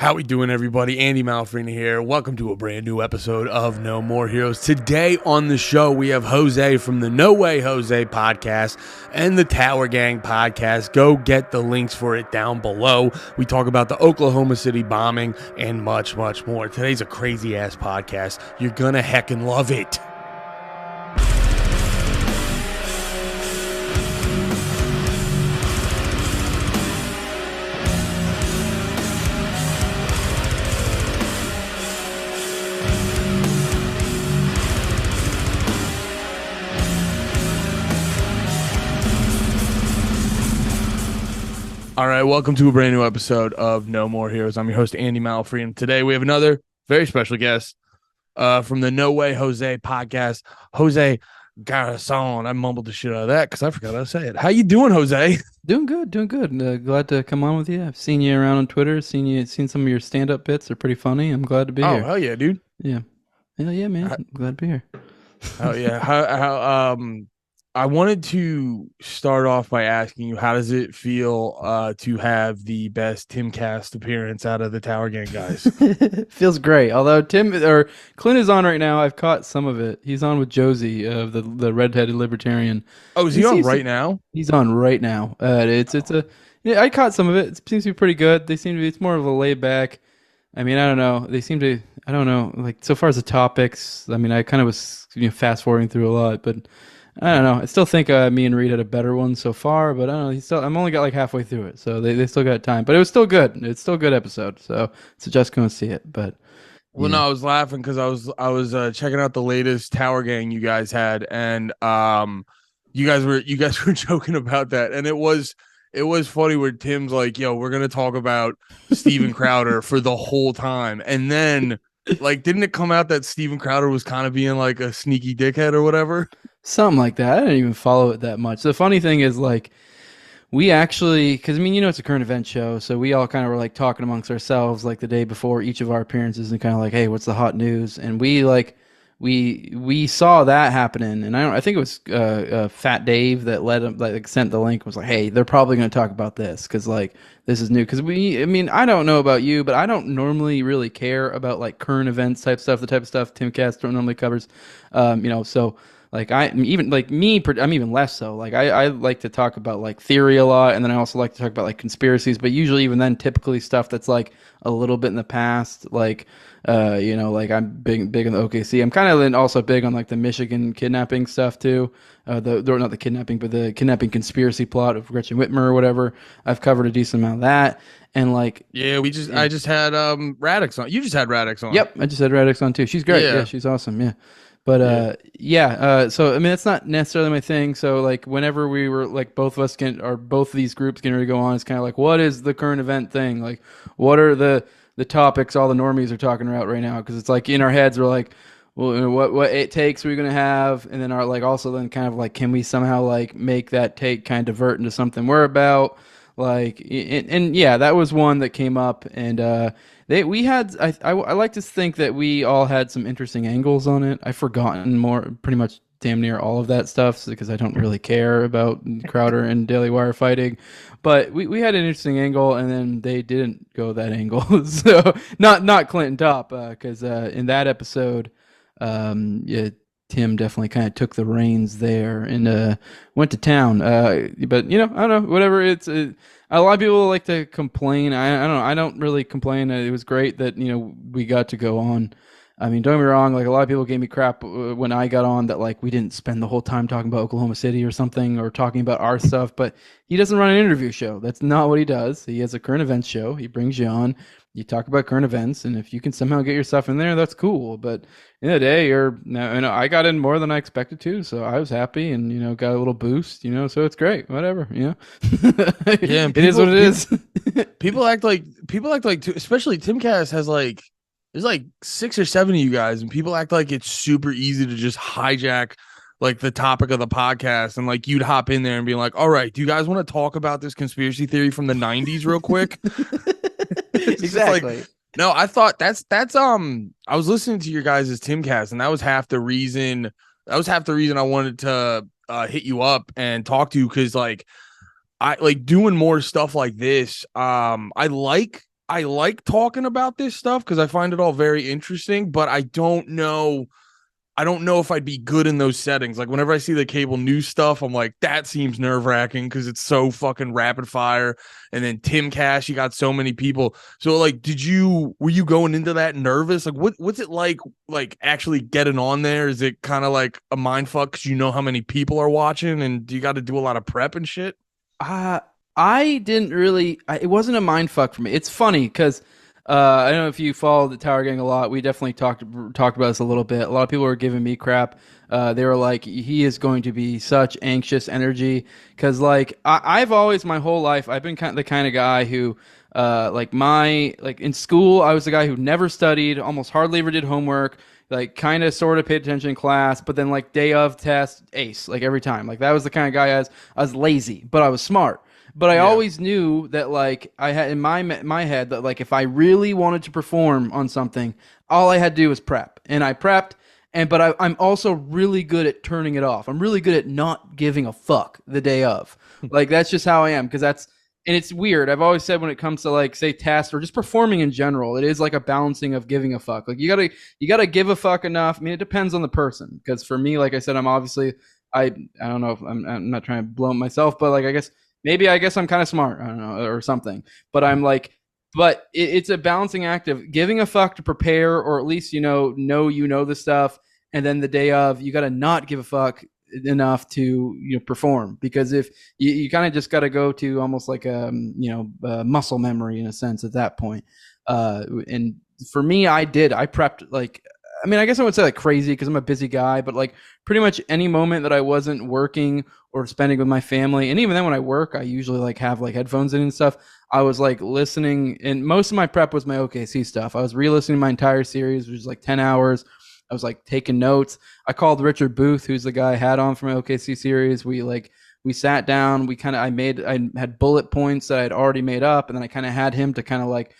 How we doing, everybody? Andy Malafarina here. Welcome to a brand new episode of No More Heroes. Today on the show, we have Jose from the No Way Jose podcast and the Tower Gang podcast. Go get the links for it down below. We talk about the Oklahoma City bombing and much, much more. Today's a crazy-ass podcast. You're gonna heckin' love it. All right, welcome to a brand new episode of No More Heroes. I'm your host, Andy Malafarina. Today, we have another very special guest from the No Way Jose podcast, Jose Garrison. I mumbled the shit out of that because I forgot how to say it. How you doing, Jose? Doing good. Glad to come on with you. I've seen you around on Twitter. Seen some of your stand-up bits. They're pretty funny. I'm glad to be here. Oh, hell yeah, dude. Yeah. Hell yeah, man. I'm glad to be here. Oh yeah. I wanted to start off by asking you, how does it feel to have the best Timcast appearance out of the Tower Gang guys? Feels great. Although Clint is on right now. I've caught some of it. He's on with Josie of the redheaded libertarian. Oh, is he on right now? He's on right now. I caught some of it. It seems to be pretty good. It's more of a laid back. I mean, I don't know. I don't know. Like, so far as the topics, I mean, I kind of was fast forwarding through a lot, but I don't know. I still think me and Reed had a better one so far, but I don't know. I'm only got like halfway through it, so they still got time. But it was still good. It's still a good episode, so suggest going to see it. But well, no, I was laughing because I was checking out the latest Tower Gang you guys had, and you guys were joking about that, and it was funny where Tim's like, "Yo, we're gonna talk about Steven Crowder for the whole time," and then like, didn't it come out that Steven Crowder was kind of being like a sneaky dickhead or whatever? Something like that. I didn't even follow it that much. The funny thing is, like, we actually, because I mean, it's a current event show, so we all kind of were like talking amongst ourselves like the day before each of our appearances and kind of like, hey, what's the hot news? And we saw that happening, and I think it was Fat Dave that led him, like, sent the link, was like, hey, they're probably going to talk about this because like this is new. Because I mean, I don't know about you, but I don't normally really care about like current events type stuff, the type of stuff Timcast normally covers, so. Like I'm even less so. Like I like to talk about like theory a lot, and then I also like to talk about like conspiracies. But usually, even then, typically stuff that's like a little bit in the past. Like, like I'm big on the OKC. I'm kind of also big on like the Michigan kidnapping stuff too. Not the kidnapping, but the kidnapping conspiracy plot of Gretchen Whitmer or whatever. I've covered a decent amount of that. And like, I just had Radix on. You just had Radix on. Yep, I just had Radix on too. She's great. Yeah, she's awesome. Yeah. But so I mean, it's not necessarily my thing. So like, whenever we were like both of these groups getting ready to go on, it's kind of like, what is the current event thing? Like, what are the topics all the normies are talking about right now? Because it's like in our heads we're like, well, what it takes we're gonna have, and then also then kind of like, can we somehow like make that take kind of divert into something we're about? Like, and that was one that came up, and I like to think that we all had some interesting angles on it. I've forgotten pretty much damn near all of that stuff because I don't really care about Crowder and Daily Wire fighting, but we had an interesting angle, and then they didn't go that angle. So not Clinton Top, because in that episode, Tim definitely kind of took the reins there and went to town. But I don't know, whatever. A lot of people like to complain. I don't know. I don't really complain. It was great that we got to go on. I mean, don't get me wrong. Like, a lot of people gave me crap when I got on that like we didn't spend the whole time talking about Oklahoma City or something, or talking about our stuff. But he doesn't run an interview show. That's not what he does. He has a current events show. He brings you on. You talk about current events, and if you can somehow get your stuff in there, that's cool. But in the day, I got in more than I expected to, so I was happy, and got a little boost, so it's great. Whatever, Yeah, it is what it is. People act like especially Timcast has like, there's like 6 or 7 of you guys, and people act like it's super easy to just hijack like the topic of the podcast, and like you'd hop in there and be like, all right, do you guys want to talk about this conspiracy theory from the 90s real quick? Exactly. Like, no, I thought that's I was listening to your guys' Timcast, and that was half the reason I wanted to hit you up and talk to you, because like I like doing more stuff like this. I like I like talking about this stuff because I find it all very interesting, but I don't know if I'd be good in those settings. Like whenever I see the cable news stuff, I'm like, that seems nerve wracking because it's so fucking rapid fire. And then Tim Cash, you got so many people. So like, were you going into that nervous? Like what's it like actually getting on there? Is it kind of like a mind fuck because you know how many people are watching and you got to do a lot of prep and shit? I didn't really. It wasn't a mind fuck for me. It's funny because I don't know if you follow the Tower Gang a lot. We definitely talked about this a little bit. A lot of people were giving me crap. They were like, he is going to be such anxious energy because like I've always my whole life I've been the kind of guy who like in school I was the guy who never studied, almost hardly ever did homework. Like kind of sort of paid attention in class, but then like day of test ace like every time. Like that was the kind of guy I was lazy, but I was smart. But I always knew that like I had in my head that like if I really wanted to perform on something, all I had to do was prep, and I prepped. But I'm also really good at turning it off. I'm really good at not giving a fuck the day of. Like that's just how I am because and it's weird. I've always said when it comes to like say tasks or just performing in general, it is like a balancing of giving a fuck. Like you gotta give a fuck enough. I mean, it depends on the person because for me, like I said, I'm obviously I don't know if I'm not trying to blow myself, but like I guess I'm kind of smart. I don't know, or something. But I'm like, it's a balancing act of giving a fuck to prepare, or at least know the stuff, and then the day of, you got to not give a fuck enough to perform, because if you kind of just got to go to almost like a muscle memory in a sense at that point. And for me, I prepped like. I mean, I guess I would say like crazy because I'm a busy guy, but like pretty much any moment that I wasn't working or spending with my family, and even then when I work, I usually like have like headphones in and stuff. I was like listening, and most of my prep was my OKC stuff. I was re-listening my entire series, which was like 10 hours. I was like taking notes. I called Richard Booth, who's the guy I had on from my OKC series. We sat down. I had bullet points that I'd already made up, and then I kind of had him to kind of like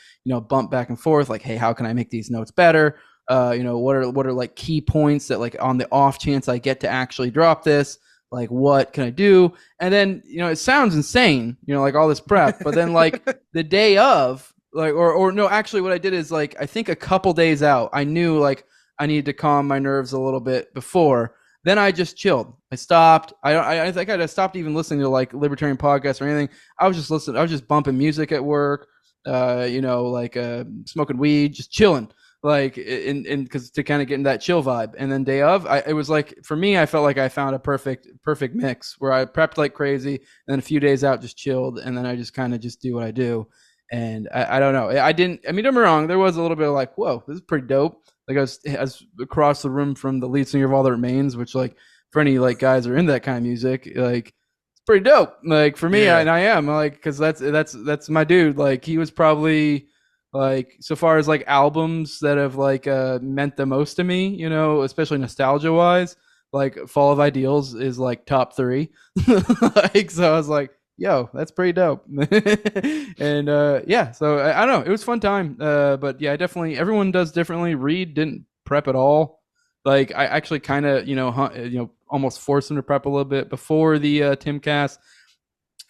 bump back and forth, like, hey, how can I make these notes better? What are like key points that like on the off chance I get to actually drop this, like what can I do? And then it sounds insane, like all this prep, but then like the day of, like or no, actually what I did is like I think a couple days out, I knew like I needed to calm my nerves a little bit before. Then I just chilled. I stopped. I think I stopped even listening to like libertarian podcasts or anything. I was just bumping music at work, smoking weed, just chilling. Like because to kind of get in that chill vibe. And then day of, it was like for me, I felt like I found a perfect mix where I prepped like crazy, and then a few days out just chilled, and then I just kind of just do what I do. And I don't know, I mean, don't get me wrong, there was a little bit of like, whoa, this is pretty dope. Like I was across the room from the lead singer of All That Remains, which like for any like guys who are into that kind of music, like it's pretty dope. Like for me, and I am like, because that's my dude. Like he was probably like, so far as like albums that have like meant the most to me, especially nostalgia wise, like Fall of Ideals is like top 3. Like so I was like, yo, that's pretty dope. And so I don't know, it was a fun time. But yeah, definitely everyone does differently. Reed didn't prep at all. Like I actually kind of almost forced him to prep a little bit before the Timcast.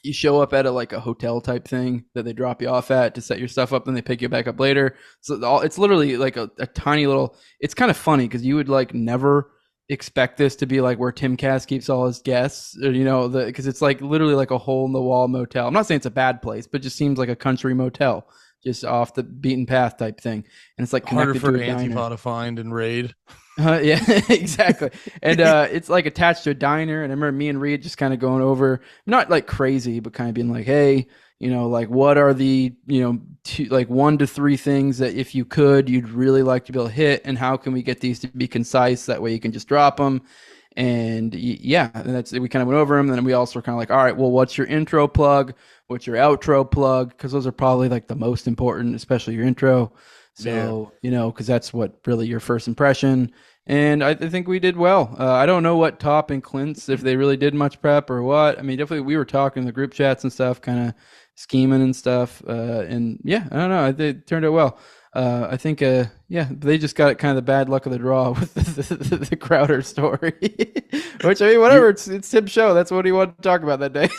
You show up at a hotel type thing that they drop you off at to set your stuff up, and they pick you back up later. So it's literally like a tiny little. It's kind of funny because you would like never expect this to be like where Tim Cass keeps all his guests, or, because it's like literally like a hole in the wall motel. I'm not saying it's a bad place, but it just seems like a country motel, just off the beaten path type thing. And it's like harder connected for to a Antifa diner. to find and raid. Yeah, exactly. And it's like attached to a diner. And I remember me and Reed just kind of going over, not like crazy, but kind of being like, hey, like what are the, 1 to 3 things that if you could, you'd really like to be able to hit, and how can we get these to be concise? That way you can just drop them. And yeah, and we kind of went over them. And then we also were kind of like, all right, well, what's your intro plug? What's your outro plug? Because those are probably like the most important, especially your intro. So, because that's what really your first impression. And I think we did well. I don't know what Top and Clint's, if they really did much prep or what. I mean, definitely we were talking in the group chats and stuff, kind of scheming and stuff. And yeah, I don't know. It turned out well. I think, they just got kind of the bad luck of the draw with the Crowder story. Which, I mean, whatever. It's Tim's show. That's what he wanted to talk about that day.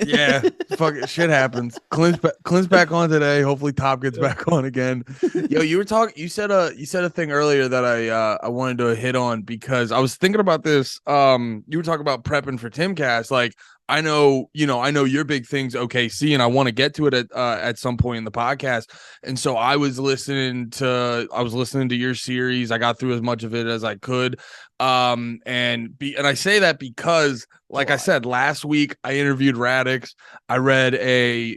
Yeah, fuck it, shit happens. Clint's back on today. Hopefully Top gets back on again. Yo, you said a thing earlier that I wanted to hit on because I was thinking about this. You were talking about prepping for Timcast. Like I know your big thing's OKC, and I want to get to it at some point in the podcast. And so I was listening to your series. I got through as much of it as I could. And I say that because, like I said, last week I interviewed Radix. I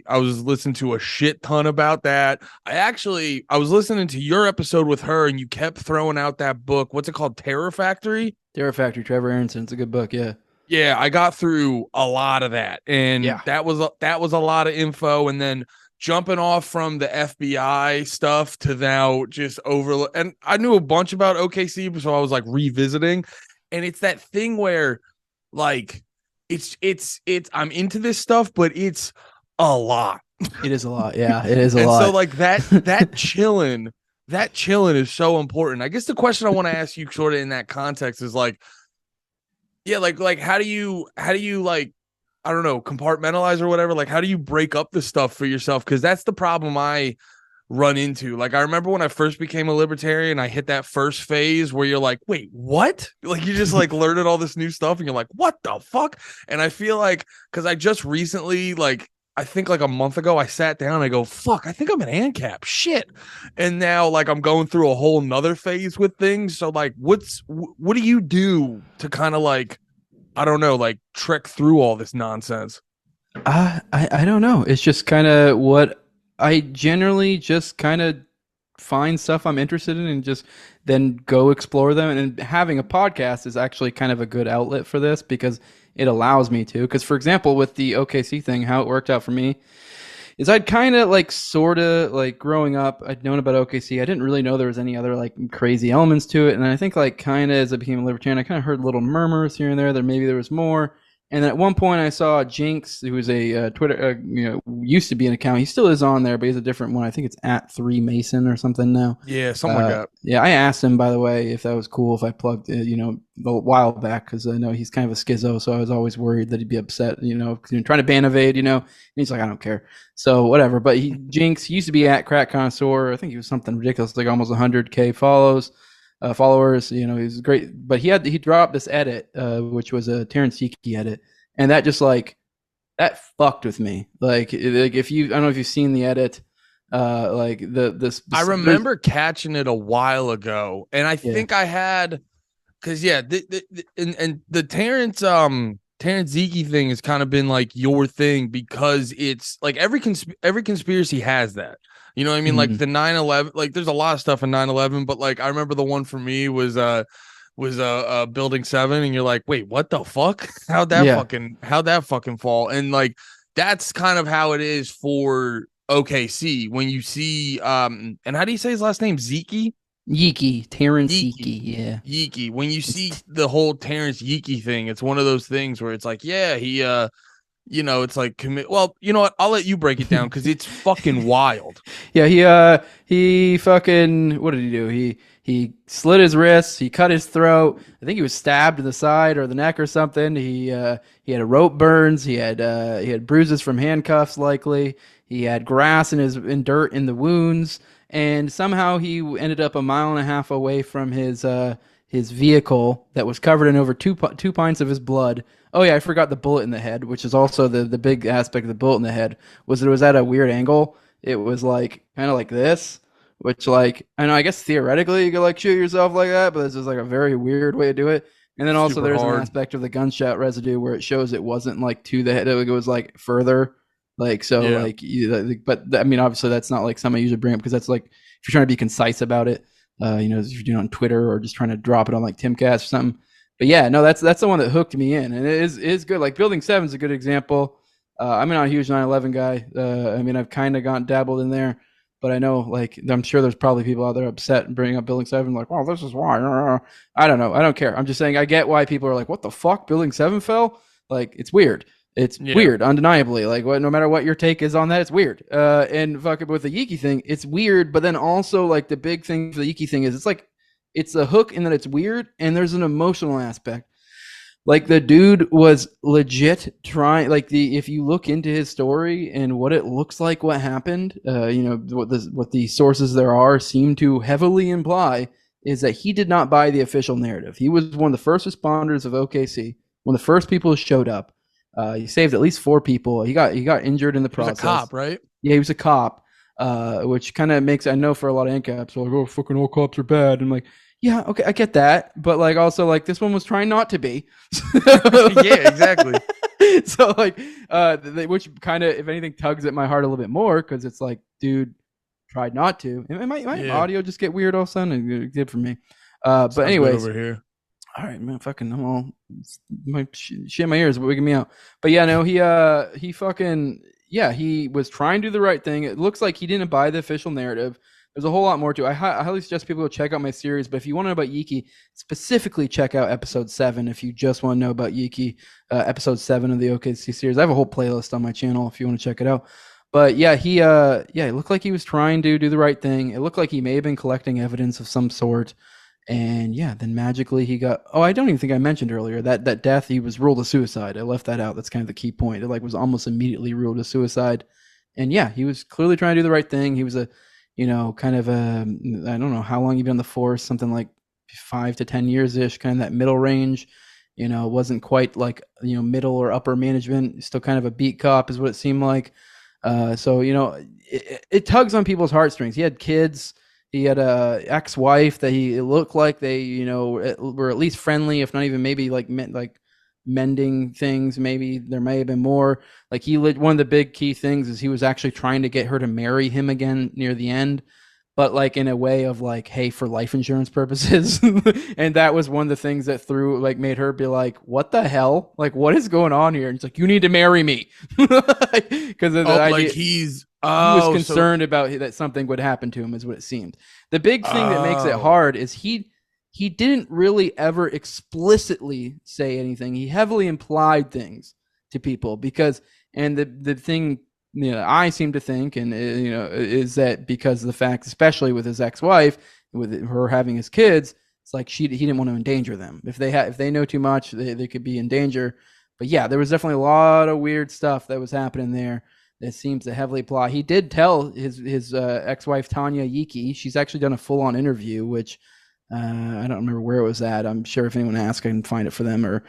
was listening to a shit ton about that. I was listening to your episode with her, and you kept throwing out that book. What's it called? Terror Factory? Terror Factory, Trevor Aronson. It's a good book. Yeah. Yeah, I got through a lot of that, and that was a lot of info. And then jumping off from the FBI stuff to now just and I knew a bunch about OKC, so I was like revisiting, and it's that thing where like it's I'm into this stuff, but it's a lot. It is a lot. Yeah, it is a lot. So like that chilling is so important. I guess the question I want to ask you sort of in that context is like, yeah, like how do you like, I don't know, compartmentalize or whatever? Like, how do you break up the stuff for yourself? Because that's the problem I run into. Like, I remember when I first became a libertarian, I hit that first phase where you're like, wait, what? Like, you just like learned all this new stuff and you're like, what the fuck? And I feel like, because I just recently, like, I think like a month ago, I sat down and I go, fuck, I think I'm an ANCAP. Shit. And now, like, I'm going through a whole nother phase with things. So, like, what do you do to kind of like, I don't know, like trek through all this nonsense? I don't know. It's just kind of what I generally just kind of find stuff I'm interested in and just then go explore them. And having a podcast is actually kind of a good outlet for this because it allows me to. Because, for example, with the OKC thing, how it worked out for me is I'd kind of like sort of like growing up, I'd known about OKC. I didn't really know there was any other like crazy elements to it. And I think like kind of as I became a libertarian, I kind of heard little murmurs here and there that maybe there was more. And then at one point I saw Jinx, who was a Twitter, used to be an account. He still is on there, but he's a different one. I think it's @3Mason or something now. Yeah, something like that. Yeah, I asked him, by the way, if that was cool if I plugged it, a while back, because I know he's kind of a schizo, so I was always worried that he'd be upset, because trying to ban evade, and he's like, I don't care. So whatever. But Jinx, he used to be @Crack Connoisseur. I think he was something ridiculous, like almost 100K followers. He's great, but he dropped this edit, which was a Terrence Yeeki edit, and that just like that fucked with me. Like if I don't know if you've seen the edit, I remember catching it a while ago, and I think I had because the Terrence Yeeki thing has kind of been like your thing because it's like every conspiracy has that. You know what I mean? Mm-hmm. Like the 9/11, like there's a lot of stuff in 9/11, but like I remember the one for me was Building 7, and you're like, wait, what the fuck? How'd that fucking fall? And like that's kind of how it is for OKC when you see and how do you say his last name? Yeeki, Terrence Yeeki, yeah. Yeeki. When you see the whole Terrence Yeeki thing, it's one of those things where it's like, yeah, he it's like well, you know what? I'll let you break it down because it's fucking wild. Yeah, he fucking, what did he do? He slit his wrists, he cut his throat. I think he was stabbed in the side or the neck or something. He had a rope burns. He had bruises from handcuffs, likely. He had grass in dirt in the wounds, and somehow he ended up 1.5 miles away from his vehicle that was covered in over two pints of his blood. Oh yeah, I forgot the bullet in the head, which is also the big aspect of the bullet in the head was that it was at a weird angle. It was like kind of like this, which like I know I guess theoretically you could like shoot yourself like that, but this is like a very weird way to do it. And then also there's an aspect of the gunshot residue where it shows it wasn't like to the head, it was like further. Like so, yeah. But I mean, obviously that's not like something I usually bring up because that's like if you're trying to be concise about it, if you're doing it on Twitter or just trying to drop it on like Timcast or something. But yeah, no, that's the one that hooked me in, and it is good. Like Building 7 is a good example. I'm not a huge 9/11 guy. I mean, I've kind of gotten dabbled in there, but I know like I'm sure there's probably people out there upset and bringing up Building 7, like, oh, this is why. I don't know. I don't care. I'm just saying I get why people are like, what the fuck, Building 7 fell? Like it's weird. It's weird, undeniably. Like, no matter what your take is on that, it's weird. And fucking with the Yeeki thing, it's weird. But then also, like, the big thing for the Yeeki thing is it's like it's a hook in that it's weird, and there's an emotional aspect. Like the dude was legit trying. Like if you look into his story and what it looks like, what happened, what the sources there are seem to heavily imply is that he did not buy the official narrative. He was one of the first responders of OKC, one of the first people who showed up. He saved at least 4 people. He got injured in the process. He was a cop, right? Yeah, he was a cop, which kind of makes, I know for a lot of NCAPs, like, oh, fucking all cops are bad. And I'm like, yeah, okay, I get that, but like also like this one was trying not to be. Yeah, exactly. So like, which kind of, if anything, tugs at my heart a little bit more because it's like, dude, tried not to. And my audio just get weird all of a sudden. It did for me. But anyways, over here. All right, man, fucking, I'm all my shit in my ears, wigging me out. But yeah, no, he fucking, yeah, he was trying to do the right thing. It looks like he didn't buy the official narrative. There's a whole lot more to it. I highly suggest people go check out my series. But if you want to know about Yiki, specifically check out episode 7. If you just want to know about Yiki, episode 7 of the OKC series. I have a whole playlist on my channel if you want to check it out. But yeah, it looked like he was trying to do the right thing. It looked like he may have been collecting evidence of some sort. And yeah, then magically he got, I don't even think I mentioned earlier that death, he was ruled a suicide. I left that out. That's kind of the key point. It like was almost immediately ruled a suicide. And yeah, he was clearly trying to do the right thing. He was kind of I don't know how long you've been on the force, something like 5 to 10 years ish, kind of that middle range. Wasn't quite like, middle or upper management, still kind of a beat cop is what it seemed like. So, it tugs on people's heartstrings. He had kids. He had a ex-wife that it looked like they, were at least friendly, if not even maybe like mending things. Maybe there may have been more. Like one of the big key things is he was actually trying to get her to marry him again near the end, but like in a way of like, hey, for life insurance purposes. And that was one of the things that made her be like, what the hell? Like, what is going on here? And it's like, you need to marry me. Because of the idea. Like he was concerned about that something would happen to him, is what it seemed. The big thing that makes it hard is he didn't really ever explicitly say anything. He heavily implied things to people and the thing, I seem to think, and is that because of the fact, especially with his ex-wife, with her having his kids, it's like he didn't want to endanger them. If they know too much, they could be in danger. But yeah, there was definitely a lot of weird stuff that was happening there. That seems to heavily apply. He did tell his ex-wife Tanya Yiki. She's actually done a full-on interview, which I don't remember where it was at. I'm sure if anyone asks, I can find it for them, or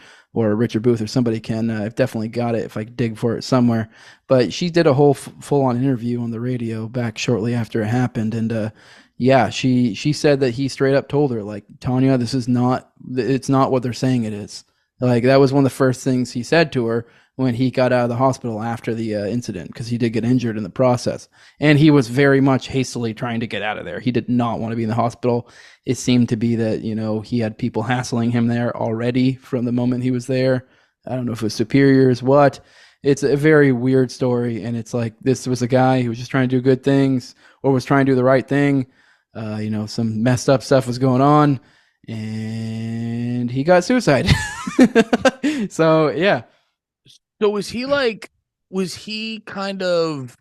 Richard Booth or somebody can. I've definitely got it if I dig for it somewhere. But she did a whole full-on interview on the radio back shortly after it happened, and yeah, she said that he straight up told her, like, Tanya, it's not what they're saying it is. Like, that was one of the first things he said to her when he got out of the hospital after the incident, because he did get injured in the process. And he was very much hastily trying to get out of there. He did not want to be in the hospital. It seemed to be that, he had people hassling him there already from the moment he was there. I don't know if it was superiors, what. It's a very weird story. And it's like, this was a guy who was just trying to do good things, or was trying to do the right thing. Some messed up stuff was going on, and he got suicided. So, yeah. So was he kind of,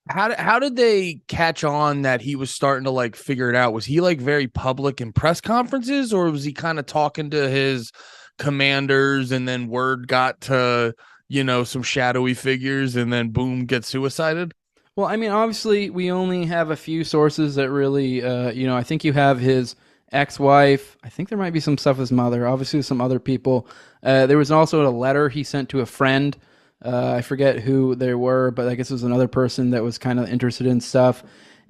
how did they catch on that he was starting to like figure it out? Was he like very public in press conferences, or was he kind of talking to his commanders and then word got to, some shadowy figures and then boom, get suicided? Well, I mean, obviously we only have a few sources that really, I think you have his ex-wife. I think there might be some stuff with his mother. Obviously some other people. There was also a letter he sent to a friend. I forget who they were, but I guess it was another person that was kind of interested in stuff.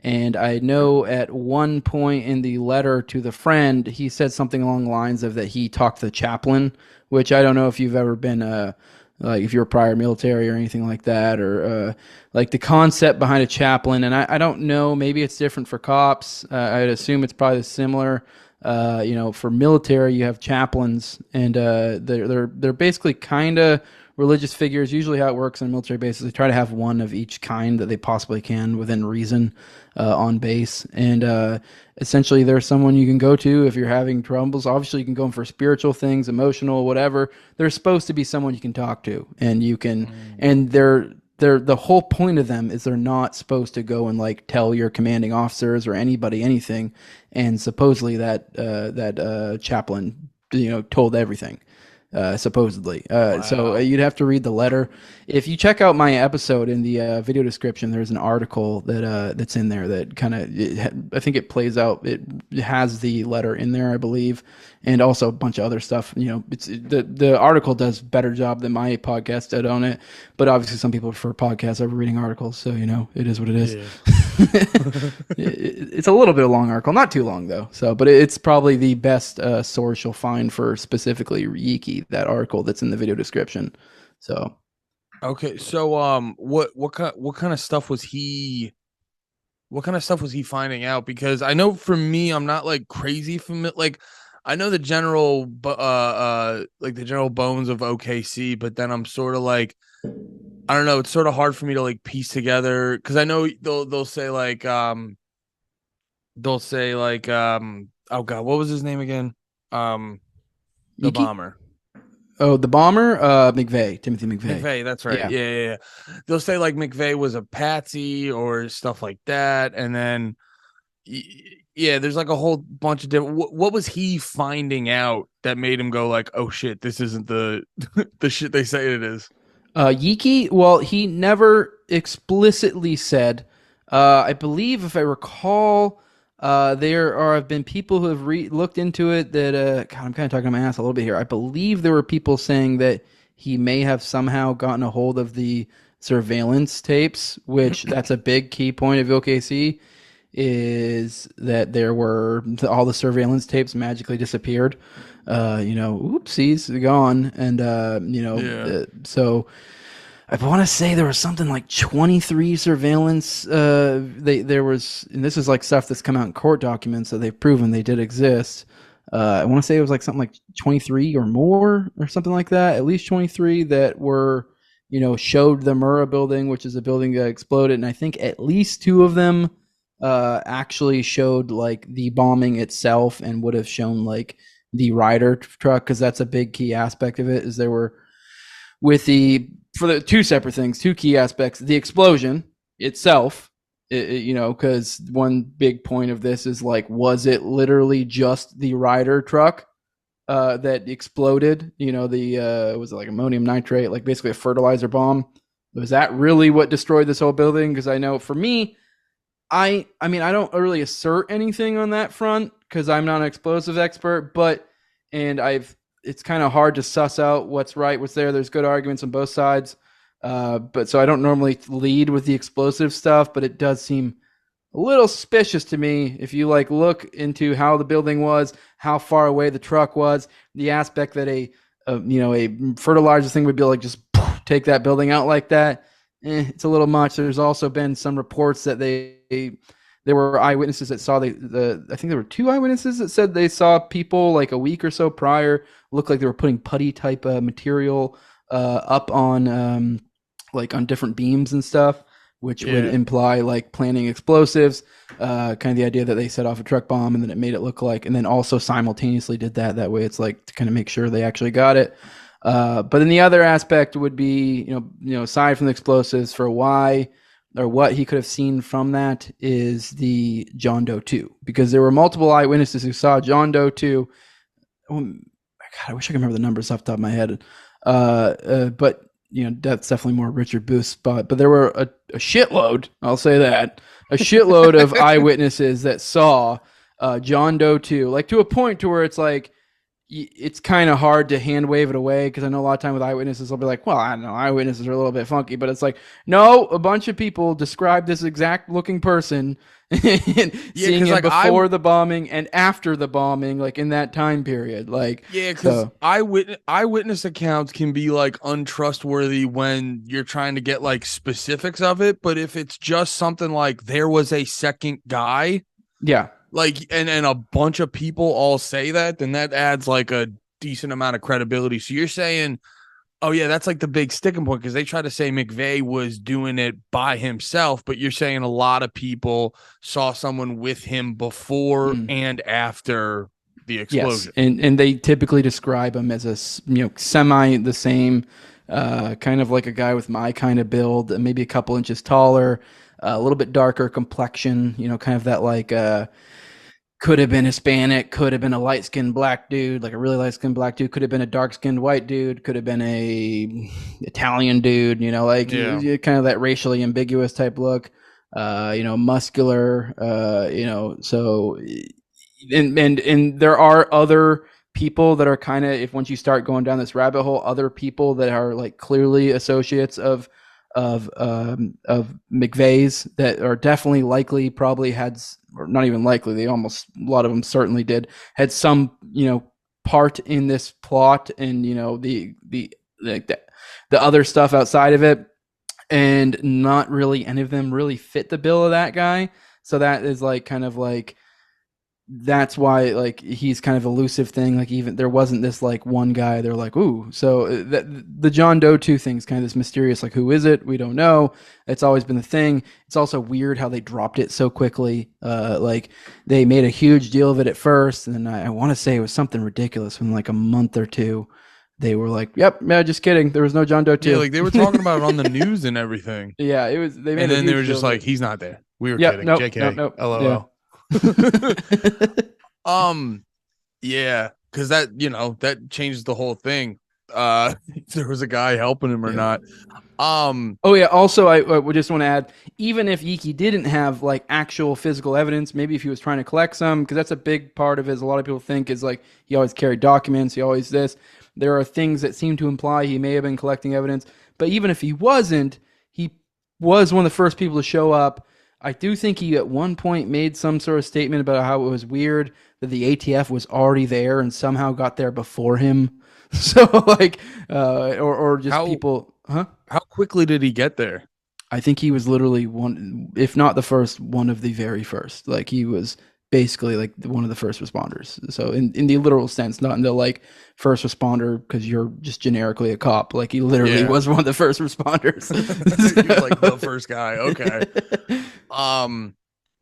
And I know at one point in the letter to the friend, he said something along the lines of that he talked to the chaplain, which I don't know if you've ever been like if you're prior military or anything like that, or like the concept behind a chaplain. And I don't know, maybe it's different for cops. I'd assume it's probably similar. For military, you have chaplains, and they're basically kind of religious figures. Usually how it works on military bases, they try to have one of each kind that they possibly can within reason on base. And essentially they're someone you can go to if you're having troubles. Obviously you can go in for spiritual things, emotional, whatever. They're supposed to be someone you can talk to, and you can, and they're the whole point of them is they're not supposed to go and like tell your commanding officers or anybody anything. And supposedly that chaplain, told everything. supposedly. So Wow. you'd have to read the letter. If you check out my episode in the video description, there's an article that's in there that kind of, I think it plays out. It has the letter in there, I believe, and also a bunch of other stuff. It's the article does better job than my podcast did on it. But obviously, some people prefer podcasts over reading articles, so it is what it is. Yeah. It's a little bit of a long article, not too long though. So, but it's probably the best source you'll find for specifically Yiki, that article that's in the video description. So, Okay, so what kind of stuff was he? What kind of stuff was he finding out? Because I know for me, I'm not like crazy familiar. Like, I know the general, like the general bones of OKC, but then I'm sort of like, I don't know. It's sort of hard for me to like piece together because I know they'll say like oh god, what was his name again? The Yiki? bomber. Oh, the bomber, McVeigh, Timothy McVeigh. McVeigh, that's right. Yeah. Yeah. They'll say like McVeigh was a patsy or stuff like that, and then yeah, there's like a whole bunch of different. What was he finding out that made him go like, "Oh shit, this isn't the the shit they say it is"? Yiki, well, he never explicitly said. I believe, if I recall, have been people who have looked into it that, God, I'm kind of talking my ass a little bit here. I believe there were people saying that he may have somehow gotten a hold of the surveillance tapes, which that's a big key point of OKC, is that there were all the surveillance tapes magically disappeared. Oopsies, gone. And, Yeah. so I want to say there was something like 23 surveillance. There was, and this is like stuff that's come out in court documents that they've proven they did exist. I want to say it was like something like 23 or more or something like that. At least 23 that were, showed the Murrah building, which is a building that exploded. And I think at least two of them actually showed like the bombing itself and would have shown like the Ryder truck, because that's a big key aspect of it. Is there were for the two separate things, two key aspects: the explosion itself, because one big point of this is like, was it literally just the Ryder truck that exploded? Was it like ammonium nitrate, like basically a fertilizer bomb? Was that really what destroyed this whole building? Because I know for me, I mean, I don't really assert anything on that front because I'm not an explosive expert, it's kind of hard to suss out what's right, what's there. There's good arguments on both sides. But so I don't normally lead with the explosive stuff, but it does seem a little suspicious to me if you like look into how the building was, how far away the truck was, the aspect that a fertilizer thing would be like just take that building out like that. It's a little much. There's also been some reports that there were eyewitnesses that saw I think there were two eyewitnesses that said they saw people like a week or so prior look like they were putting putty type material up on like on different beams and stuff, which would imply like planting explosives. Kind of the idea that they set off a truck bomb and then it made it look like, and then also simultaneously did that. That way, it's like to kind of make sure they actually got it. But then the other aspect would be, aside from the explosives, for why or what he could have seen from that is the John Doe 2, because there were multiple eyewitnesses who saw John Doe 2. Oh, God, I wish I could remember the numbers off the top of my head. But that's definitely more Richard Booth's spot. But there were a shitload, I'll say that, a shitload of eyewitnesses that saw John Doe 2, like to a point to where it's like, it's kind of hard to hand wave it away, because I know a lot of time with eyewitnesses, they'll be like, well, I don't know, eyewitnesses are a little bit funky, but it's like, no, a bunch of people described this exact looking person seeing him before the bombing and after the bombing, like in that time period. Like, yeah, because eyewitness accounts can be like untrustworthy when you're trying to get like specifics of it. But if it's just something like there was a second guy, yeah, like, and a bunch of people all say that, then that adds like a decent amount of credibility. So you're saying, oh yeah, that's like the big sticking point, because they try to say McVeigh was doing it by himself, but you're saying a lot of people saw someone with him before and after the explosion. Yes, and they typically describe him as a semi the same, kind of like a guy with my kind of build, maybe a couple inches taller, a little bit darker complexion, kind of that like Could have been Hispanic, could have been a light-skinned black dude, like a really light-skinned black dude, could have been a dark-skinned white dude, could have been a Italian dude, like kind of that racially ambiguous type look, muscular, so and there are other people that are kind of, if once you start going down this rabbit hole, other people that are like clearly associates of McVeigh's that are definitely likely probably had, or not even likely, they almost, a lot of them certainly did, had some part in this plot, and the other stuff outside of it, and not really any of them really fit the bill of that guy. So that is like kind of like, that's why like he's kind of elusive thing. Like even there wasn't this like one guy they're like, ooh. So the John Doe 2 thing is kind of this mysterious, like, who is it? We don't know. It's always been the thing. It's also weird how they dropped it so quickly. Like they made a huge deal of it at first, and then I want to say it was something ridiculous when like a month or two they were like, yep, yeah, just kidding, there was no John Doe 2. Yeah, like they were talking about it on the news and everything. Yeah, it was. They made and then they were just like, he's not there. We were kidding. Nope, JK. Nope. LOL. Yeah. Yeah, because that changes the whole thing. If there was a guy helping him or not. Oh yeah. Also, I would just want to add, even if Yiki didn't have like actual physical evidence, maybe if he was trying to collect some, because that's a big part of his. A lot of people think is like he always carried documents. He always this. There are things that seem to imply he may have been collecting evidence. But even if he wasn't, he was one of the first people to show up. I do think he at one point made some sort of statement about how it was weird that the ATF was already there and somehow got there before him. So like, or just people, huh? How quickly did he get there? I think he was literally one, if not the first, one of the very first. Like he was basically like one of the first responders. So in the literal sense, not in the like first responder because you're just generically a cop. Like he literally was one of the first responders. He was like the first guy. Okay.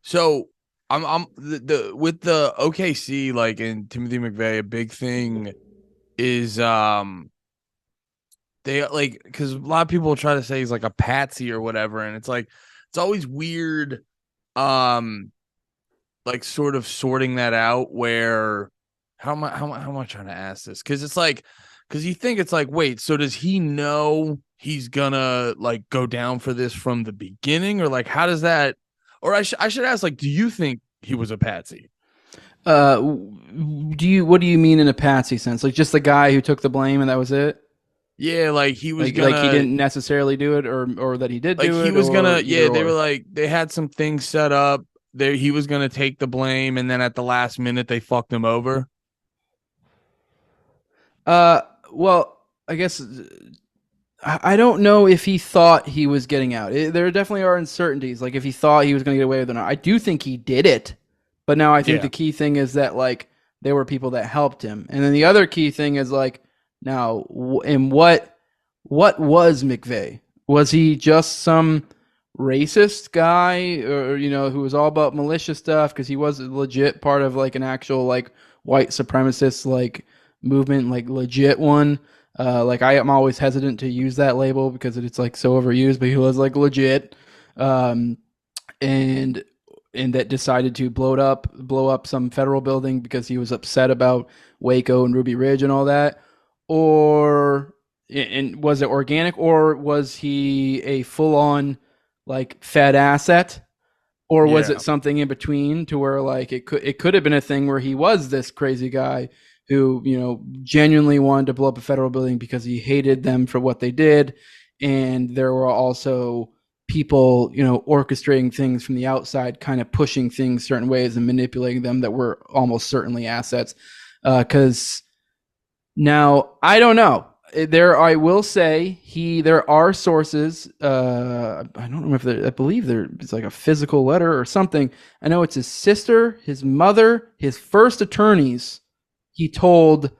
So I'm with the OKC, like in Timothy McVeigh, a big thing is they like, because a lot of people try to say he's like a patsy or whatever, and it's like it's always weird like sort of sorting that out, where how am I trying to ask this, because it's like, because you think it's like, wait, so does he know he's gonna like go down for this from the beginning, or like how does that, or I should ask, like, do you think he was a patsy? What do you mean in a patsy sense? Like just the guy who took the blame and that was it? Yeah, like he was like he didn't necessarily do it, or that he did like do it. He was gonna, yeah, they were like, they had some things set up there. He was gonna take the blame, and then at the last minute they fucked him over. Well, I guess I don't know if he thought he was getting out. There definitely are uncertainties, like if he thought he was going to get away with it or not. I do think he did it, but now I think the key thing is that like there were people that helped him, and then the other key thing is like, now, and what was McVeigh? Was he just some racist guy, or who was all about militia stuff? Because he was a legit part of like an actual like white supremacist like movement, like legit one. Like I am always hesitant to use that label because it's like so overused, but he was like legit, and that decided to blow up some federal building because he was upset about Waco and Ruby Ridge and all that. Or and was it organic, or was he a full-on like Fed asset, or was it something in between to where like it could have been a thing where he was this crazy guy who genuinely wanted to blow up a federal building because he hated them for what they did, and there were also people orchestrating things from the outside, kind of pushing things certain ways and manipulating them that were almost certainly assets. Because now I don't know. I will say there are sources. I don't know if I believe it's like a physical letter or something. I know it's his sister, his mother, his first attorneys. He told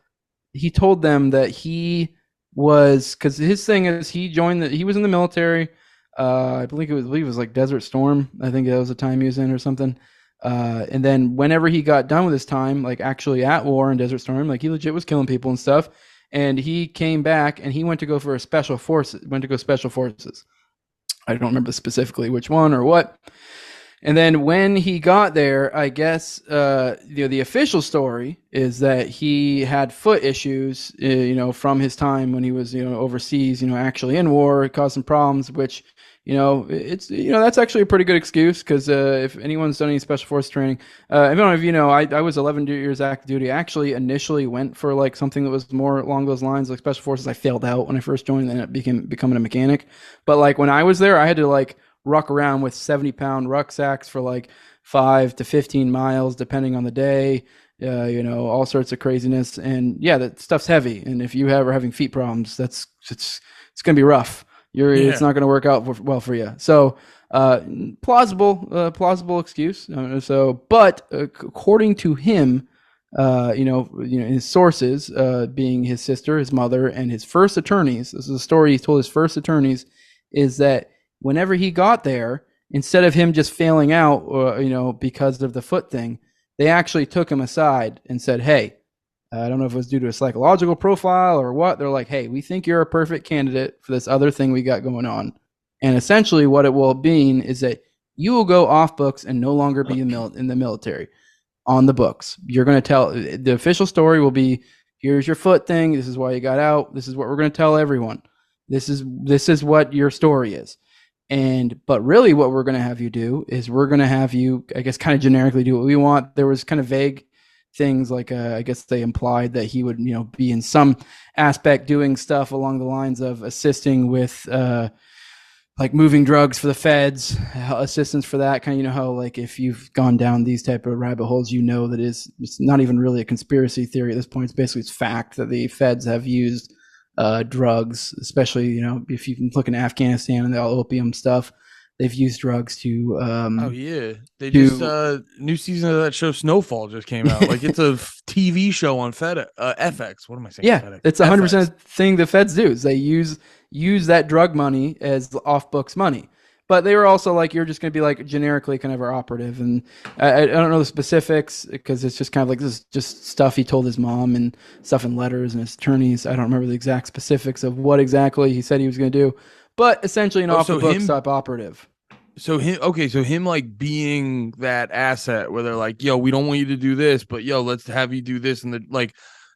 them that he was, because his thing is he was in the military. I believe it was like Desert Storm. I think that was the time he was in or something. And then whenever he got done with his time, like actually at war in Desert Storm, like he legit was killing people and stuff. And he came back and he went to go special forces. I don't remember specifically which one or what. And then when he got there, I guess the official story is that he had foot issues, from his time when he was, overseas, actually in war. It caused some problems, which, it's, that's actually a pretty good excuse because if anyone's done any special forces training, I don't know if you know, I was 11 years active duty. I actually initially went for like something that was more along those lines, like special forces. I failed out when I first joined, and ended up becoming a mechanic. But like when I was there, I had to like ruck around with 70-pound rucksacks for like 5 to 15 miles, depending on the day, all sorts of craziness. And yeah, that stuff's heavy. And if you are having feet problems, it's going to be rough. It's not going to work out well for you. So, plausible excuse. But according to him, his sources, being his sister, his mother, and his first attorneys, this is a story he told his first attorneys, is that whenever he got there, instead of him just failing out, because of the foot thing, they actually took him aside and said, hey, I don't know if it was due to a psychological profile or what. They're like, hey, we think you're a perfect candidate for this other thing we got going on. And essentially what it will mean is that you will go off books and no longer be in the military on the books. You're going to tell, the official story will be, here's your foot thing. This is why you got out. This is what we're going to tell everyone. This is what your story is. But really what we're going to have you do is we're going to have you, I guess, kind of generically do what we want. There was kind of vague things like, I guess they implied that he would, be in some aspect doing stuff along the lines of assisting with, like moving drugs for the feds, assistance for that kind of, how like if you've gone down these type of rabbit holes, that it's not even really a conspiracy theory at this point. It's fact that the feds have used drugs, especially, if you can look in Afghanistan and the opium stuff, they've used drugs to new season of that show Snowfall just came out. Like it's a TV show on FX. What am I saying? Yeah, FedEx. It's 100% thing the feds do is they use that drug money as off books money. But they were also like, you're just going to be like generically kind of our operative. And I don't know the specifics because it's just kind of like this is just stuff he told his mom and stuff in letters and his attorneys. I don't remember the exact specifics of what exactly he said he was going to do. But essentially an off the books type operative. So him like being that asset where they're like, yo, we don't want you to do this, but yo, let's have you do this. And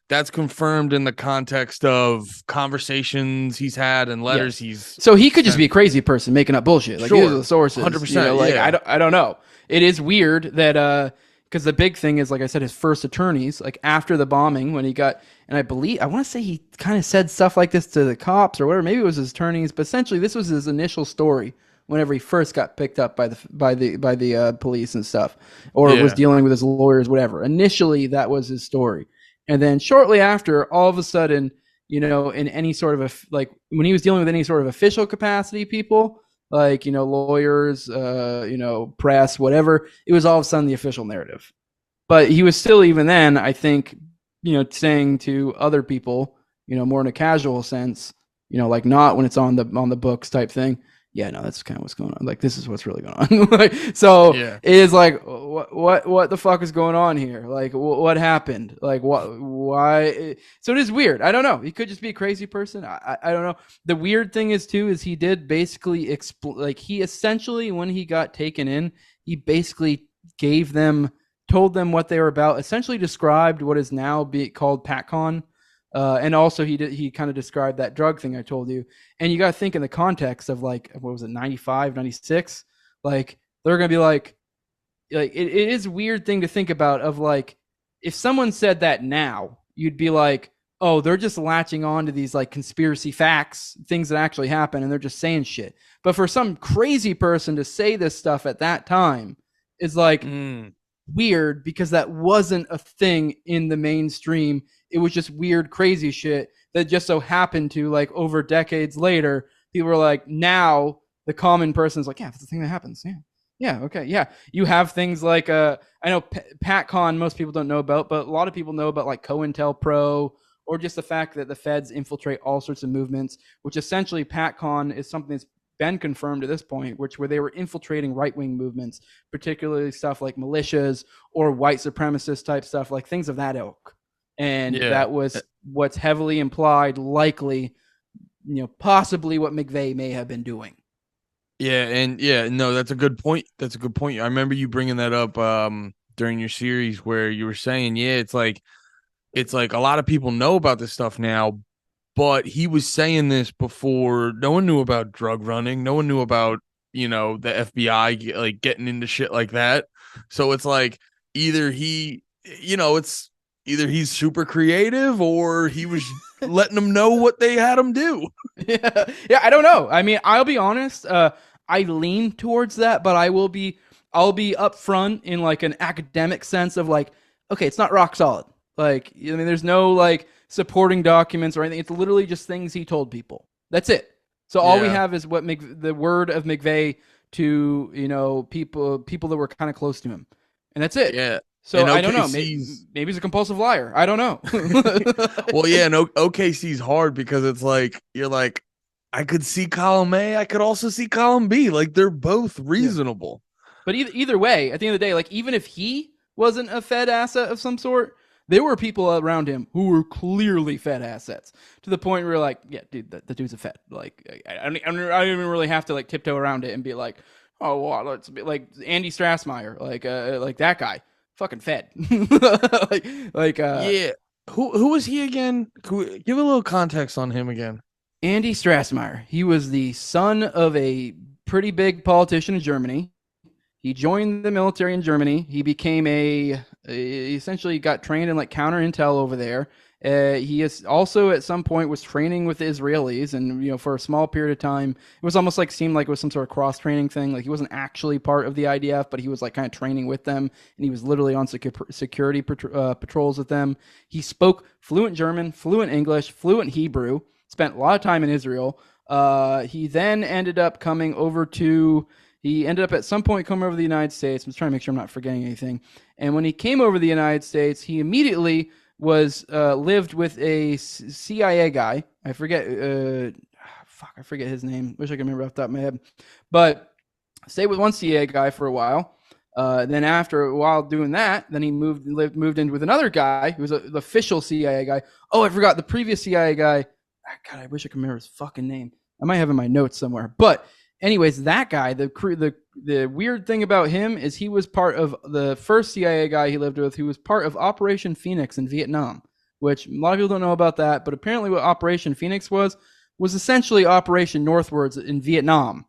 that's confirmed in the context of conversations he's had and letters So he could just be a crazy person making up bullshit. Like, these are the sources. 100%. I don't know. It is weird that, because the big thing is, like I said, his first attorneys, like after the bombing when he got, and I want to say he kind of said stuff like this to the cops or whatever. Maybe it was his attorneys, but essentially this was his initial story whenever he first got picked up by the police and stuff, or was dealing with his lawyers, whatever. Initially, that was his story. And then shortly after, all of a sudden, in any sort of like when he was dealing with any sort of official capacity people, like, lawyers, press, whatever, it was all of a sudden the official narrative. But he was still, even then, I think, saying to other people, more in a casual sense, like not when it's on the books type thing. Yeah, no, that's kind of what's going on. Like, this is what's really going on. It is like, what the fuck is going on here? Like, what happened? Like, why? So it is weird. I don't know. He could just be a crazy person. I don't know. The weird thing is he did basically he essentially, when he got taken in, he basically told them what they were about, essentially described what is now called PATCON. And also he kind of described that drug thing I told you. And you got to think in the context of like, what was it, 95, 96? Like, they're going to be like it is a weird thing to think about of like, if someone said that now, you'd be like, oh, they're just latching on to these like conspiracy facts, things that actually happen, and they're just saying shit. But for some crazy person to say this stuff at that time is like weird, because that wasn't a thing in the mainstream. It was just weird, crazy shit that just so happened to, like, over decades later, people were like, now the common person's like, yeah, that's the thing that happens. Yeah. Yeah. Okay. Yeah. You have things like, I know PATCON, most people don't know about, but a lot of people know about like COINTELPRO, or just the fact that the feds infiltrate all sorts of movements, which essentially PATCON is something that's been confirmed at this point, where they were infiltrating right-wing movements, particularly stuff like militias or white supremacist type stuff, like things of that ilk. And that was what's heavily implied, likely, possibly what McVeigh may have been doing. Yeah, and no, that's a good point. That's a good point. I remember you bringing that up during your series where you were saying, yeah, it's like a lot of people know about this stuff now, but he was saying this before no one knew about drug running, no one knew about, the FBI like getting into shit like that. So it's like either it's either he's super creative or he was letting them know what they had him do. Yeah, I don't know. I mean, I'll be honest. I lean towards that, but I'll be upfront in like an academic sense of like, okay, it's not rock solid. Like, I mean, there's no like supporting documents or anything. It's literally just things he told people. That's it. So all we have is what the word of McVeigh to people that were kind of close to him, and that's it. Yeah. So I don't know. Maybe he's a compulsive liar. I don't know. Well, yeah, no, OKC's hard because it's like you're like, I could see column A, I could also see column B. Like they're both reasonable. Yeah. But either way, at the end of the day, like even if he wasn't a Fed asset of some sort, there were people around him who were clearly Fed assets to the point where you're like, yeah, dude, the dude's a Fed. Like I don't even really have to like tiptoe around it and be like, oh, well, let's be like Andy Strassmeyer, like that guy. Fucking Fed. Yeah. Who was he again? Give a little context on him again. Andy Strassmeyer. He was the son of a pretty big politician in Germany. He joined the military in Germany. He became he essentially got trained in like counter intel over there. He is also at some point was training with the Israelis, and for a small period of time, it was almost like seemed like it was some sort of cross training thing. Like he wasn't actually part of the IDF, but he was like kind of training with them, and he was literally on security patrols with them. He spoke fluent German, fluent English, fluent Hebrew. Spent a lot of time in Israel. He then ended up coming over to. He ended up at some point coming over to the United States. I'm just trying to make sure I'm not forgetting anything. And when he came over to the United States, he immediately was lived with a CIA guy. I forget. I forget his name. Wish I could remember off the top of my head. But stayed with one CIA guy for a while. Then after a while doing that, then he moved in with another guy who was the official CIA guy. Oh, I forgot the previous CIA guy. God, I wish I could remember his fucking name. I might have it in my notes somewhere. But anyways, that guy, the weird thing about him is he was part of the first CIA guy he lived with, who was part of Operation Phoenix in Vietnam, which a lot of people don't know about that. But apparently what Operation Phoenix was essentially Operation Northwoods in Vietnam,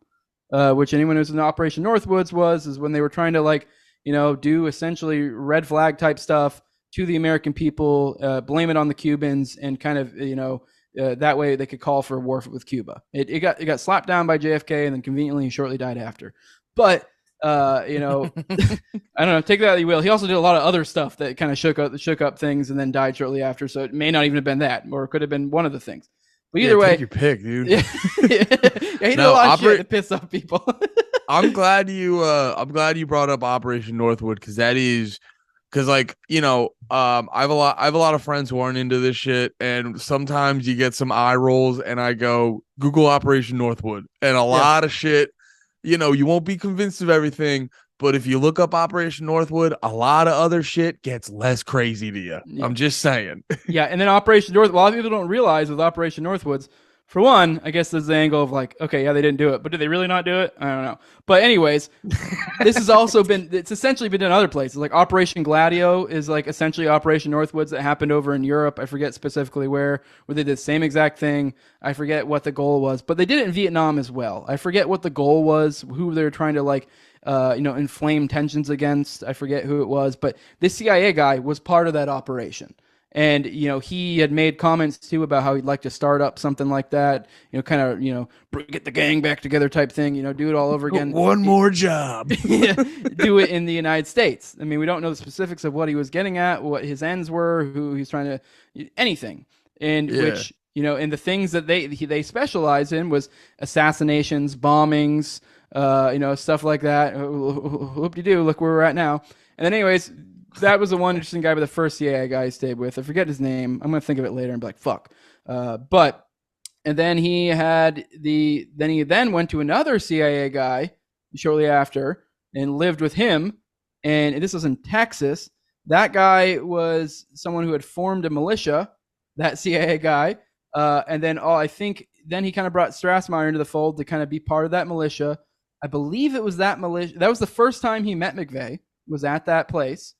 which anyone who's in Operation Northwoods is when they were trying to do essentially red flag type stuff to the American people, blame it on the Cubans, and kind of, that way they could call for a war with Cuba. It got slapped down by JFK, and then conveniently shortly died after. But I don't know, take that as you will. He also did a lot of other stuff that kind of shook up things, and then died shortly after. So it may not even have been that, or it could have been one of the things. But either way, take your pick, dude. Yeah, he did a lot of shit to piss off people. I'm glad you brought up Operation Northwood, because that is. Because I have a lot of friends who aren't into this shit, and sometimes you get some eye rolls, and I go Google Operation Northwood, and a lot of shit, you won't be convinced of everything, but if you look up Operation Northwood, a lot of other shit gets less crazy to you. Yeah. I'm just saying. Yeah, and then Operation Northwood, a lot of people don't realize with Operation Northwoods, for one, I guess there's the angle of like, okay, yeah, they didn't do it, but did they really not do it? I don't know. But anyways, this has also it's essentially been done other places. Like Operation Gladio is like essentially Operation Northwoods that happened over in Europe. I forget specifically where they did the same exact thing. I forget what the goal was, but they did it in Vietnam as well. I forget what the goal was, who they were trying to inflame tensions against. I forget who it was, but this CIA guy was part of that operation. And, he had made comments, too, about how he'd like to start up something like that, kind of, get the gang back together type thing, do it all over again. One more job. Do it in the United States. I mean, we don't know the specifics of what he was getting at, what his ends were, who he's trying to, anything. And which, and the things that they specialize in was assassinations, bombings, stuff like that. Whoop-de-doo, look where we're at now. And then anyways, that was the one interesting guy, but the first CIA guy he stayed with. I forget his name. I'm going to think of it later and be like, fuck. And then he then went to another CIA guy shortly after and lived with him. And this was in Texas. That guy was someone who had formed a militia, that CIA guy. And then I think then he kind of brought Strassmeyer into the fold to kind of be part of that militia. I believe it was that militia. That was the first time he met McVeigh. Was at that place.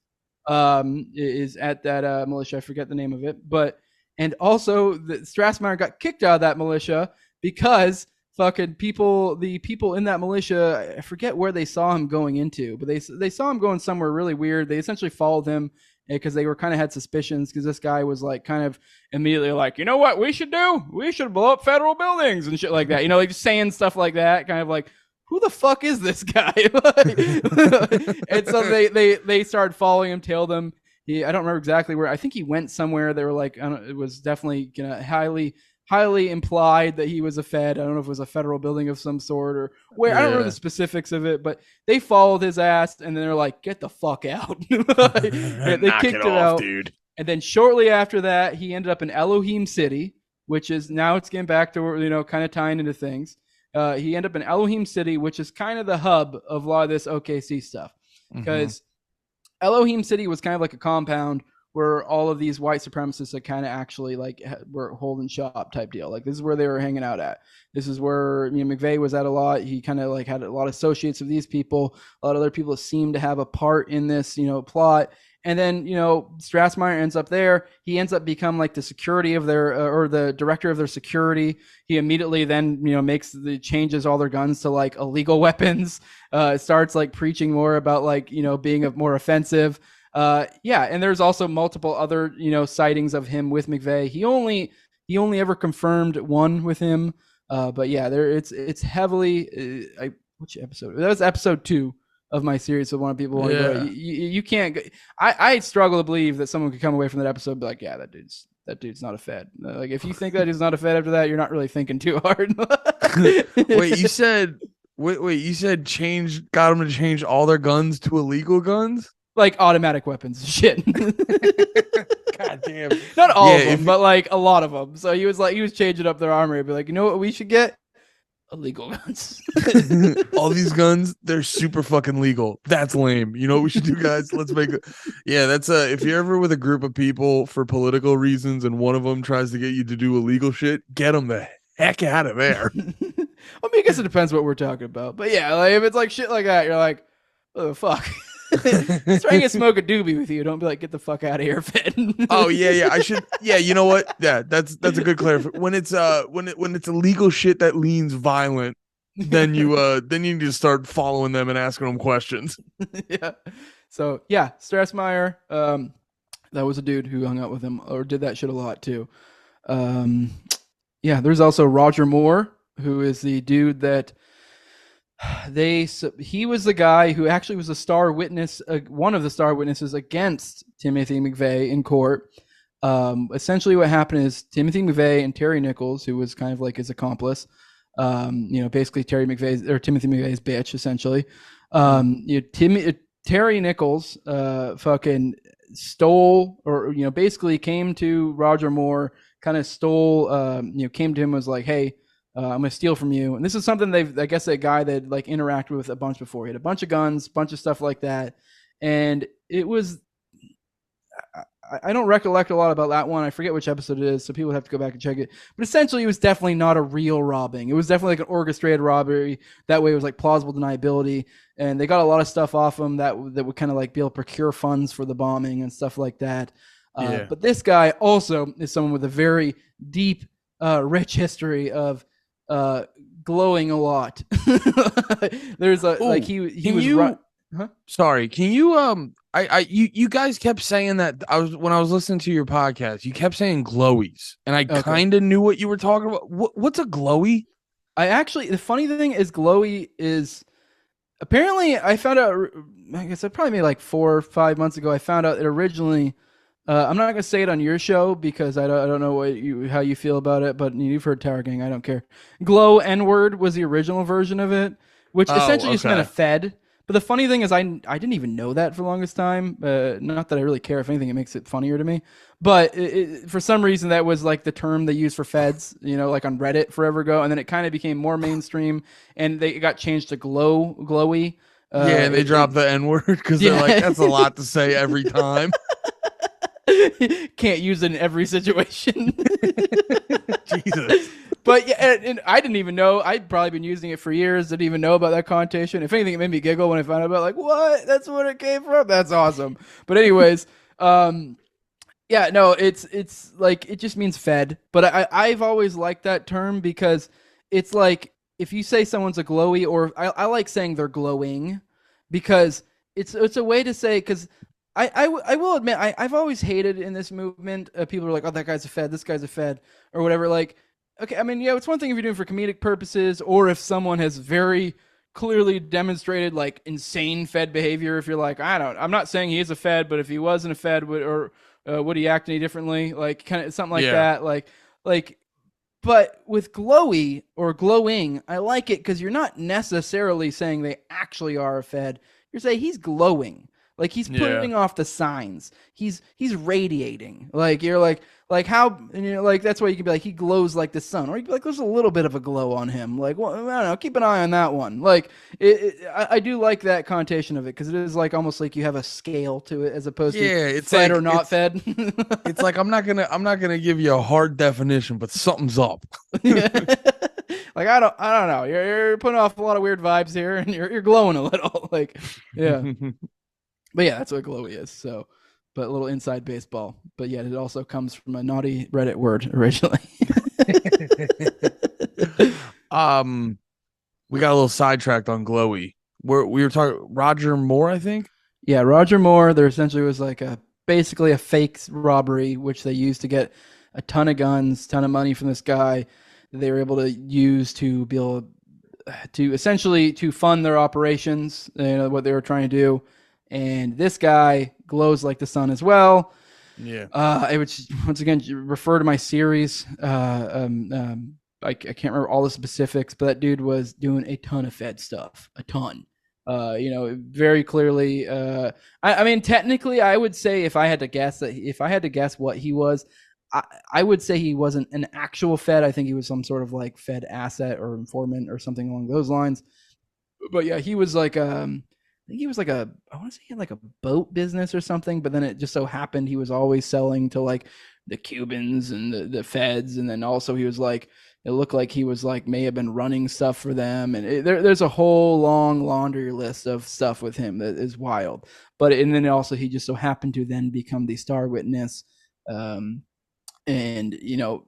Is at that militia. I forget the name of it, but and also Strassmeyer got kicked out of that militia because fucking the people in that militia, I forget where they saw him going into, but they saw him going somewhere really weird. They essentially followed him because they were kind of had suspicions because this guy was like kind of immediately like, you know what we should do? We should blow up federal buildings and shit like that. You know, like just saying stuff like that, kind of like, who the fuck is this guy? And so they started following him, tailed him. I don't remember exactly where. I think he went somewhere. They were like, it was definitely highly implied that he was a Fed. I don't know if it was a federal building of some sort or where. I don't remember the specifics of it, but they followed his ass, and then they're like, get the fuck out. They kicked him out, dude. And then shortly after that, he ended up in Elohim City, which is now it's getting back to kind of tying into things. He ended up in Elohim City, which is kind of the hub of a lot of this OKC stuff. Because Elohim City was kind of like a compound where all of these white supremacists that kind of actually like were holding shop type deal. Like this is where they were hanging out at. This is where McVeigh was at a lot. He kind of like had a lot of associates of these people. A lot of other people seem to have a part in this, plot. And then, Strassmeyer ends up there. He ends up become like the security of their, or the director of their security. He immediately then, changes all their guns to like illegal weapons. Starts like preaching more about like, being more offensive. And there's also multiple other, sightings of him with McVeigh. He only ever confirmed one with him. But yeah, it's heavily, which episode? That was episode 2. Of my series, so one people want to go. You can't. I struggle to believe that someone could come away from that episode and be like, yeah, that dude's not a Fed. Like if you think that he's not a Fed after that, you're not really thinking too hard. Wait, you said got them to change all their guns to illegal guns, like automatic weapons. Shit. God damn. Not all of them, but like a lot of them. So he was changing up their armory. Be like, you know what we should get? Illegal guns. All these guns, they're super fucking legal. That's lame. You know what we should do, guys? Let's make it. Yeah, that's if you're ever with a group of people for political reasons and one of them tries to get you to do illegal shit, get them the heck out of there. I guess it depends what we're talking about. But yeah, like if it's like shit like that, you're like, oh fuck. Trying to smoke a doobie with you. Don't be like, get the fuck out of here, Fed. Oh yeah. I should. Yeah, you know what? Yeah, that's a good clarification. When it's when it's illegal shit that leans violent, then you need to start following them and asking them questions. Yeah. So yeah, Strassmeyer. That was a dude who hung out with him or did that shit a lot too. Yeah. There's also Roger Moore, who is the dude that. He was the guy who actually was a star witness, one of the star witnesses against Timothy McVeigh in court. Essentially what happened is Timothy McVeigh and Terry Nichols, who was kind of like his accomplice, basically Timothy McVeigh's bitch, essentially. Terry Nichols fucking stole, or basically came to Roger Moore, kind of stole, came to him, was like, hey, I'm going to steal from you. And this is something I guess a guy that like interacted with a bunch before. He had a bunch of guns, bunch of stuff like that. And it was, I don't recollect a lot about that one. I forget which episode it is, so people have to go back and check it. But essentially, it was definitely not a real robbing. It was definitely like an orchestrated robbery. That way, it was like plausible deniability. And they got a lot of stuff off him that would kind of like be able to procure funds for the bombing and stuff like that. But this guy also is someone with a very deep, rich history of glowing a lot. There's a like he was huh? Sorry, can you you guys kept saying that when I was listening to your podcast, you kept saying glowies, and I kind of knew what you were talking about. What's a glowy? The funny thing is, glowy is apparently, I found out, I guess probably maybe like 4 or 5 months ago, I found out that originally, I'm not going to say it on your show because I don't know how you feel about it, but you've heard Tower Gang. I don't care. Glow N-word was the original version of it, which essentially just meant a Fed. But the funny thing is I didn't even know that for the longest time. Not that I really care. If anything, it makes it funnier to me. But for some reason, that was like the term they used for Feds, like on Reddit forever ago. And then it kind of became more mainstream, and it got changed to glowy. And they dropped the N-word because they're like, that's a lot to say every time. Can't use it in every situation. Jesus. But yeah, and I didn't even know. I'd probably been using it for years. Didn't even know about that connotation. If anything, it made me giggle when I found out about like what? That's what it came from. That's awesome. But anyways, yeah, no, it's like it just means fed. But I've always liked that term because it's like if you say someone's a glowy, or I like saying they're glowing because it's a way to say because I will admit I've always hated in this movement people are like, oh, that guy's a fed, this guy's a fed, or whatever. Like, okay, I mean, yeah, it's one thing if you're doing it for comedic purposes, or if someone has very clearly demonstrated like insane fed behavior. If you're like, I'm not saying he is a fed, but if he wasn't a fed, would he act any differently? Like, kind of something like that. Like, but with glowy or glowing, I like it because you're not necessarily saying they actually are a fed. You're saying he's glowing. Like he's putting off the signs. He's radiating. Like you're like how, and you're like, that's why you can be like, he glows like the sun, or you can be like, there's a little bit of a glow on him. Like, well, I don't know, keep an eye on that one. Like I do like that connotation of it because it is like almost like you have a scale to it as opposed to it's fed like, or not fed. It's like I'm not gonna give you a hard definition, but something's up. Like I don't know. You're putting off a lot of weird vibes here, and you're glowing a little. Like yeah. But yeah, that's what glowy is. So, but a little inside baseball. But yet it also comes from a naughty Reddit word originally. We got a little sidetracked on glowy. We were talking Roger Moore, I think. Yeah, Roger Moore. There essentially was like basically a fake robbery, which they used to get a ton of guns, ton of money from this guy that they were able to use to be able to essentially to fund their operations, what they were trying to do. And this guy glows like the sun as well. Yeah. I would once again refer to my series. I can't remember all the specifics, but that dude was doing a ton of Fed stuff, a ton. Very clearly. I mean, technically, I would say if I had to guess what he was, I would say he wasn't an actual Fed. I think he was some sort of like Fed asset or informant or something along those lines. But yeah, he was like I think he was like I want to say he had like a boat business or something, but then it just so happened he was always selling to like the Cubans and the Feds, and then also he was like, it looked like he was like may have been running stuff for them, and there's a whole long laundry list of stuff with him that is wild. But and then also he just so happened to then become the star witness, and that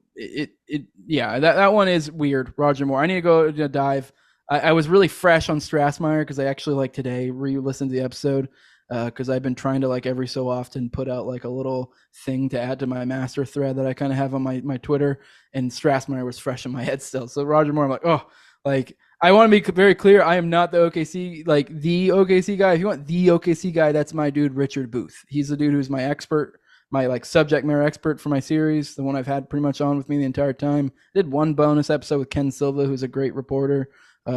one is weird. Roger Moore. I need to go dive. I was really fresh on Strassmeyer because I actually like today re-listened to the episode because I've been trying to like every so often put out like a little thing to add to my master thread that I kind of have on my Twitter, and Strassmeyer was fresh in my head still. So Roger Moore, I'm like, oh, like I want to be very clear. I am not the OKC, like the OKC guy. If you want the OKC guy, that's my dude, Richard Booth. He's the dude who's my expert, my like subject matter expert for my series, the one I've had pretty much on with me the entire time. I did one bonus episode with Ken Silva, who's a great reporter. /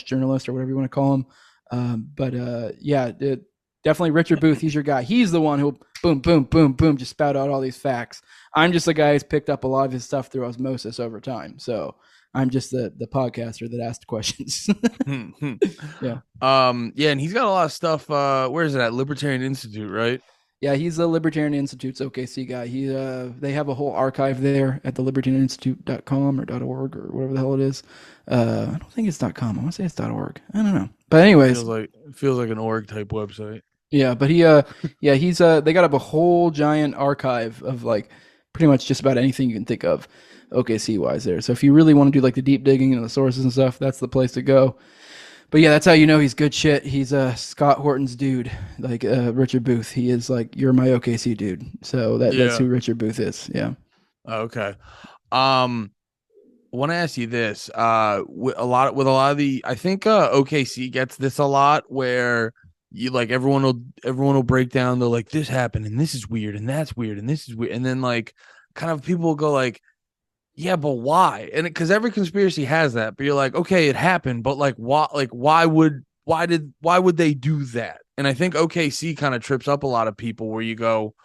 journalist or whatever you want to call him. Definitely Richard Booth. He's your guy. He's the one who boom, boom, boom, boom, just spout out all these facts. I'm just the guy who's picked up a lot of his stuff through osmosis over time. So I'm just the podcaster that asked questions. Yeah. And he's got a lot of stuff. Where is it at? Libertarian Institute, right? Yeah, he's the Libertarian Institute's OKC guy. They have a whole archive there at the libertarianinstitute.com or .org or whatever the hell it is. I don't think it's .com. I want to say it's .org. I don't know. But anyways, it feels like an org type website. Yeah, but he's they got up a whole giant archive of like pretty much just about anything you can think of OKC wise there. So if you really want to do like the deep digging and the sources and stuff, that's the place to go. But yeah, that's how you know he's good shit. He's Scott Horton's dude, like Richard Booth. He is like, you're my OKC dude. So that's who Richard Booth is. Yeah. Okay. I want to ask you this. With a lot of the, I think OKC gets this a lot where you like everyone will break down. They're like, this happened and this is weird and that's weird and this is weird, and then like kind of people will go like, yeah, but why? And because every conspiracy has that, but you're like, okay, it happened, but like, why would they do that? And I think OKC kind of trips up a lot of people where you go,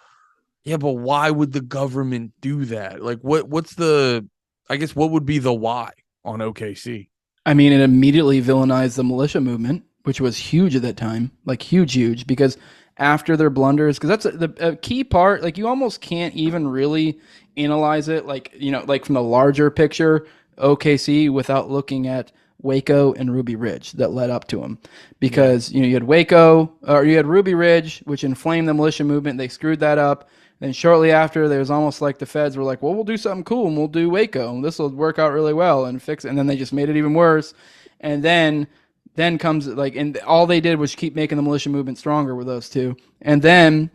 yeah, but why would the government do that? Like, what's the, I guess, what would be the why on OKC? I mean, it immediately villainized the militia movement, which was huge at that time, like huge, because after their blunders, because that's the key part, like you almost can't even really analyze it, like, like from the larger picture, OKC without looking at Waco and Ruby Ridge that led up to him, because you had Waco, or you had Ruby Ridge, which inflamed the militia movement. They screwed that up. Then shortly after, there was almost like the feds were like, "Well, we'll do something cool and we'll do Waco, and this will work out really well and fix it." And then they just made it even worse. And then comes like, and all they did was keep making the militia movement stronger with those two. And then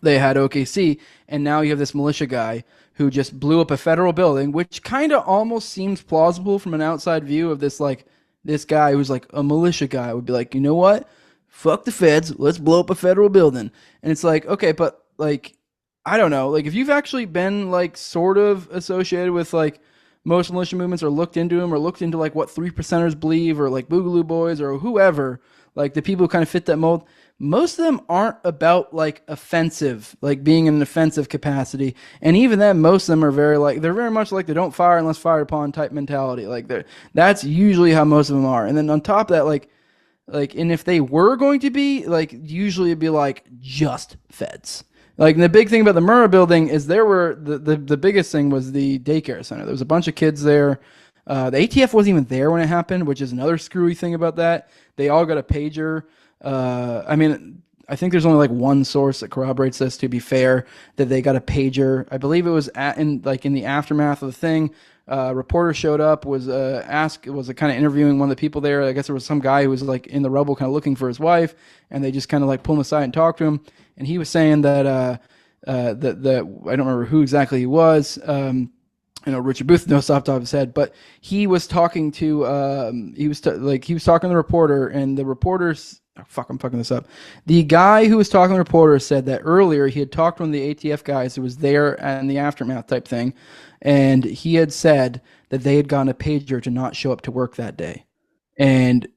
they had OKC, and now you have this militia guy who just blew up a federal building, which kind of almost seems plausible from an outside view of this guy who's like a militia guy would be like, you know what? Fuck the feds. Let's blow up a federal building. And it's like, okay, but like, I don't know. Like, if you've actually been like sort of associated with like most militia movements, or looked into them, or looked into like what 3%ers believe, or like Boogaloo Boys, or whoever, like the people who kind of fit that mold, most of them aren't about like offensive, like being in an offensive capacity. And even then, most of them are they're very much like the don't fire unless fired upon type mentality. Like that's usually how most of them are. And then on top of that, and if they were going to be like, usually it'd be like just feds. Like, the big thing about the Murrah building is there were the biggest thing was the daycare center. There was a bunch of kids there. The ATF wasn't even there when it happened, which is another screwy thing about that. They all got a pager. I mean, I think there's only like one source that corroborates this, to be fair, that they got a pager. I believe it was in the aftermath of the thing. A reporter showed up, was kind of interviewing one of the people there. I guess there was some guy who was like in the rubble kind of looking for his wife, and they just kind of like pulled him aside and talked to him. And he was saying that I don't remember who exactly he was. Richard Booth knows off the top of his head, but he was talking to he was talking to the reporter, and the reporter's I'm fucking this up. The guy who was talking to the reporter said that earlier he had talked to one of the ATF guys who was there in the aftermath type thing, and he had said that they had gotten a pager to not show up to work that day, and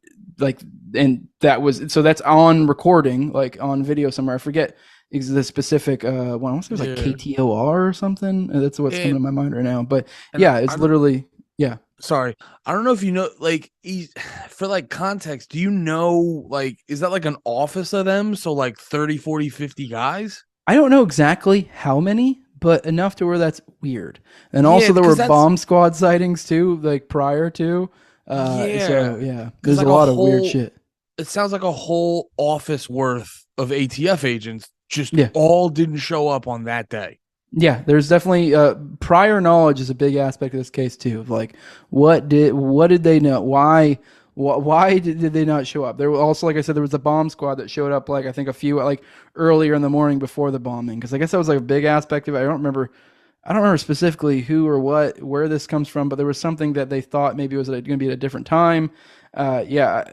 that was, so that's on recording, like on video somewhere. I forget the specific one. I want to say it was like KTOR or something. That's what's coming to my mind right now. But yeah, it's literally Sorry, I don't know if you know, like, for like context, do you know, like, is that like an office of them? So like 30, 40, 50 guys? I don't know exactly how many, but enough to where that's weird. And also there were bomb squad sightings too, like prior to. There's like a lot of weird shit. It sounds like a whole office worth of ATF agents just all didn't show up on that day. Yeah, there's definitely prior knowledge is a big aspect of this case too. Of like, what did they know? Why did they not show up? There were also, like I said, there was a bomb squad that showed up, like I think a few like earlier in the morning before the bombing, because I guess that was like a big aspect of it. I don't remember specifically who or where this comes from, but there was something that they thought maybe it was going to be at a different time. I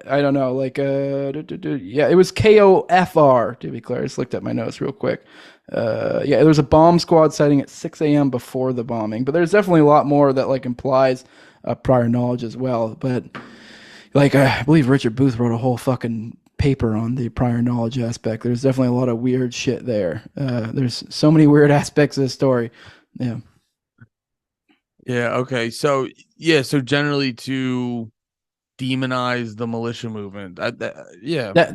don't know. Like, it was KOFR, to be clear. I just looked at my notes real quick. There was a bomb squad sighting at 6 a.m. before the bombing, but there's definitely a lot more that like implies prior knowledge as well. But like, I believe Richard Booth wrote a whole fucking paper on the prior knowledge aspect. There's definitely a lot of weird shit there. There's so many weird aspects of the story. Yeah. Okay. So generally to demonize the militia movement. That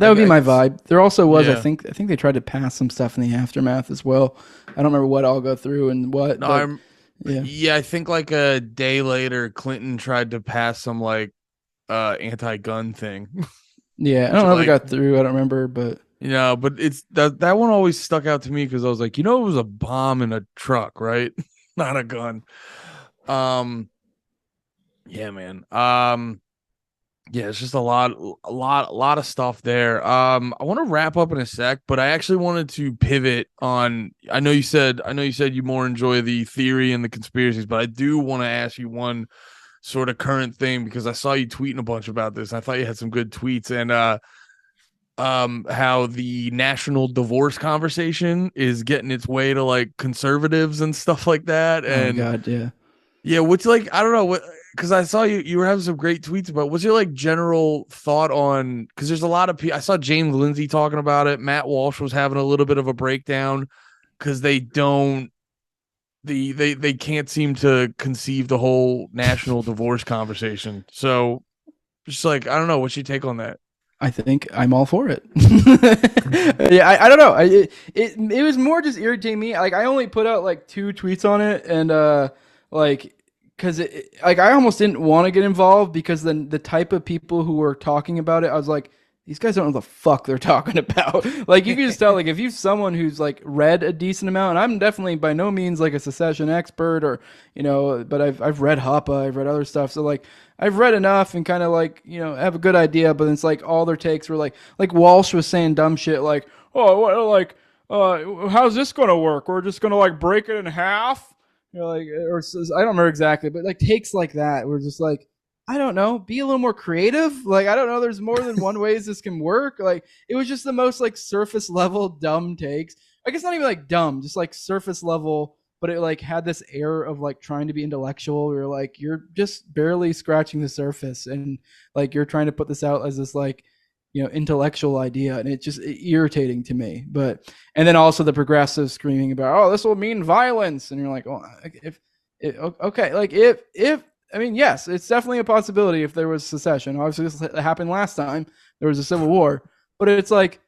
would be my vibe. There also was, I think they tried to pass some stuff in the aftermath as well. I don't remember what I'll go through and what. No, I think like a day later, Clinton tried to pass some like anti-gun thing. Yeah, I don't know if it got through. I don't remember, but but it's that one always stuck out to me because I was like, it was a bomb in a truck, right? Not a gun. Yeah, man. It's just a lot of stuff there. I want to wrap up in a sec, but I actually wanted to pivot on. I know you said you more enjoy the theory and the conspiracies, but I do want to ask you one sort of current thing because I saw you tweeting a bunch about this. I thought you had some good tweets, and how the national divorce conversation is getting its way to like conservatives and stuff like that. And oh God, what's like, I don't know what. Because I saw you were having some great tweets about. What's your like general thought on? Because there's a lot of people. I saw James Lindsay talking about it. Matt Walsh was having a little bit of a breakdown because they can't seem to conceive the whole national divorce conversation. So, just like, I don't know. What's your take on that? I think I'm all for it. I don't know. It was more just irritating me. Like, I only put out like 2 tweets on it, and because like I almost didn't want to get involved because then the type of people who were talking about it, I was like, these guys don't know the fuck they're talking about. Like you can just tell, like if you're someone who's like read a decent amount, and I'm definitely by no means like a secession expert or but I've read Huppa, I've read other stuff, so like I've read enough and kind of like have a good idea. But it's like all their takes were like Walsh was saying dumb shit like, oh, what, like how's this gonna work? We're just gonna like break it in half. Like, or I don't remember exactly, but like takes like that, we're just like, I don't know, be a little more creative. Like, I don't know, there's more than one ways this can work. Like, it was just the most like surface level dumb takes. I guess not even like dumb, just like surface level, but it like had this air of like trying to be intellectual. You're like, you're just barely scratching the surface, and like you're trying to put this out as this like intellectual idea, and it's just irritating to me. But and then also the progressives screaming about, oh, this will mean violence, and you're like, oh, okay, like if I mean, yes, it's definitely a possibility if there was secession. Obviously, this happened last time there was a civil war, but it's like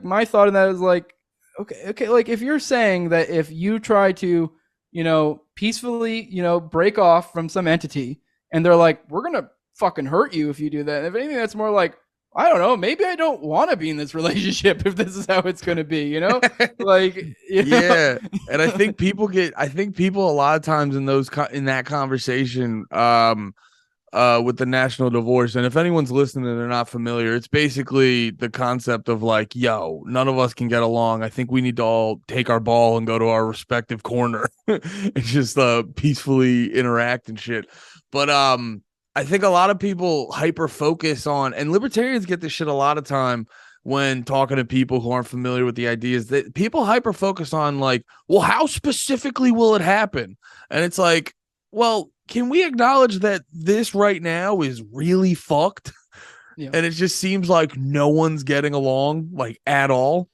my thought in that is like, okay, like if you're saying that if you try to peacefully break off from some entity, and they're like, we're gonna fucking hurt you if you do that. If anything, that's more like, I don't know, maybe I don't want to be in this relationship if this is how it's going to be, like, yeah. And I think people a lot of times in that conversation, with the national divorce. And if anyone's listening and they're not familiar, it's basically the concept of like, yo, none of us can get along. I think we need to all take our ball and go to our respective corner and just peacefully interact and shit. But, I think a lot of people hyper focus on, and libertarians get this shit a lot of time when talking to people who aren't familiar with the ideas, that people hyper focus on like, well, how specifically will it happen? And it's like, well, can we acknowledge that this right now is really fucked? Yeah. And it just seems like no one's getting along like at all.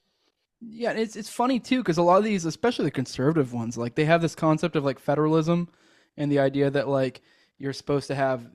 Yeah, it's funny too, because a lot of these, especially the conservative ones, like they have this concept of like federalism and the idea that like you're supposed to have,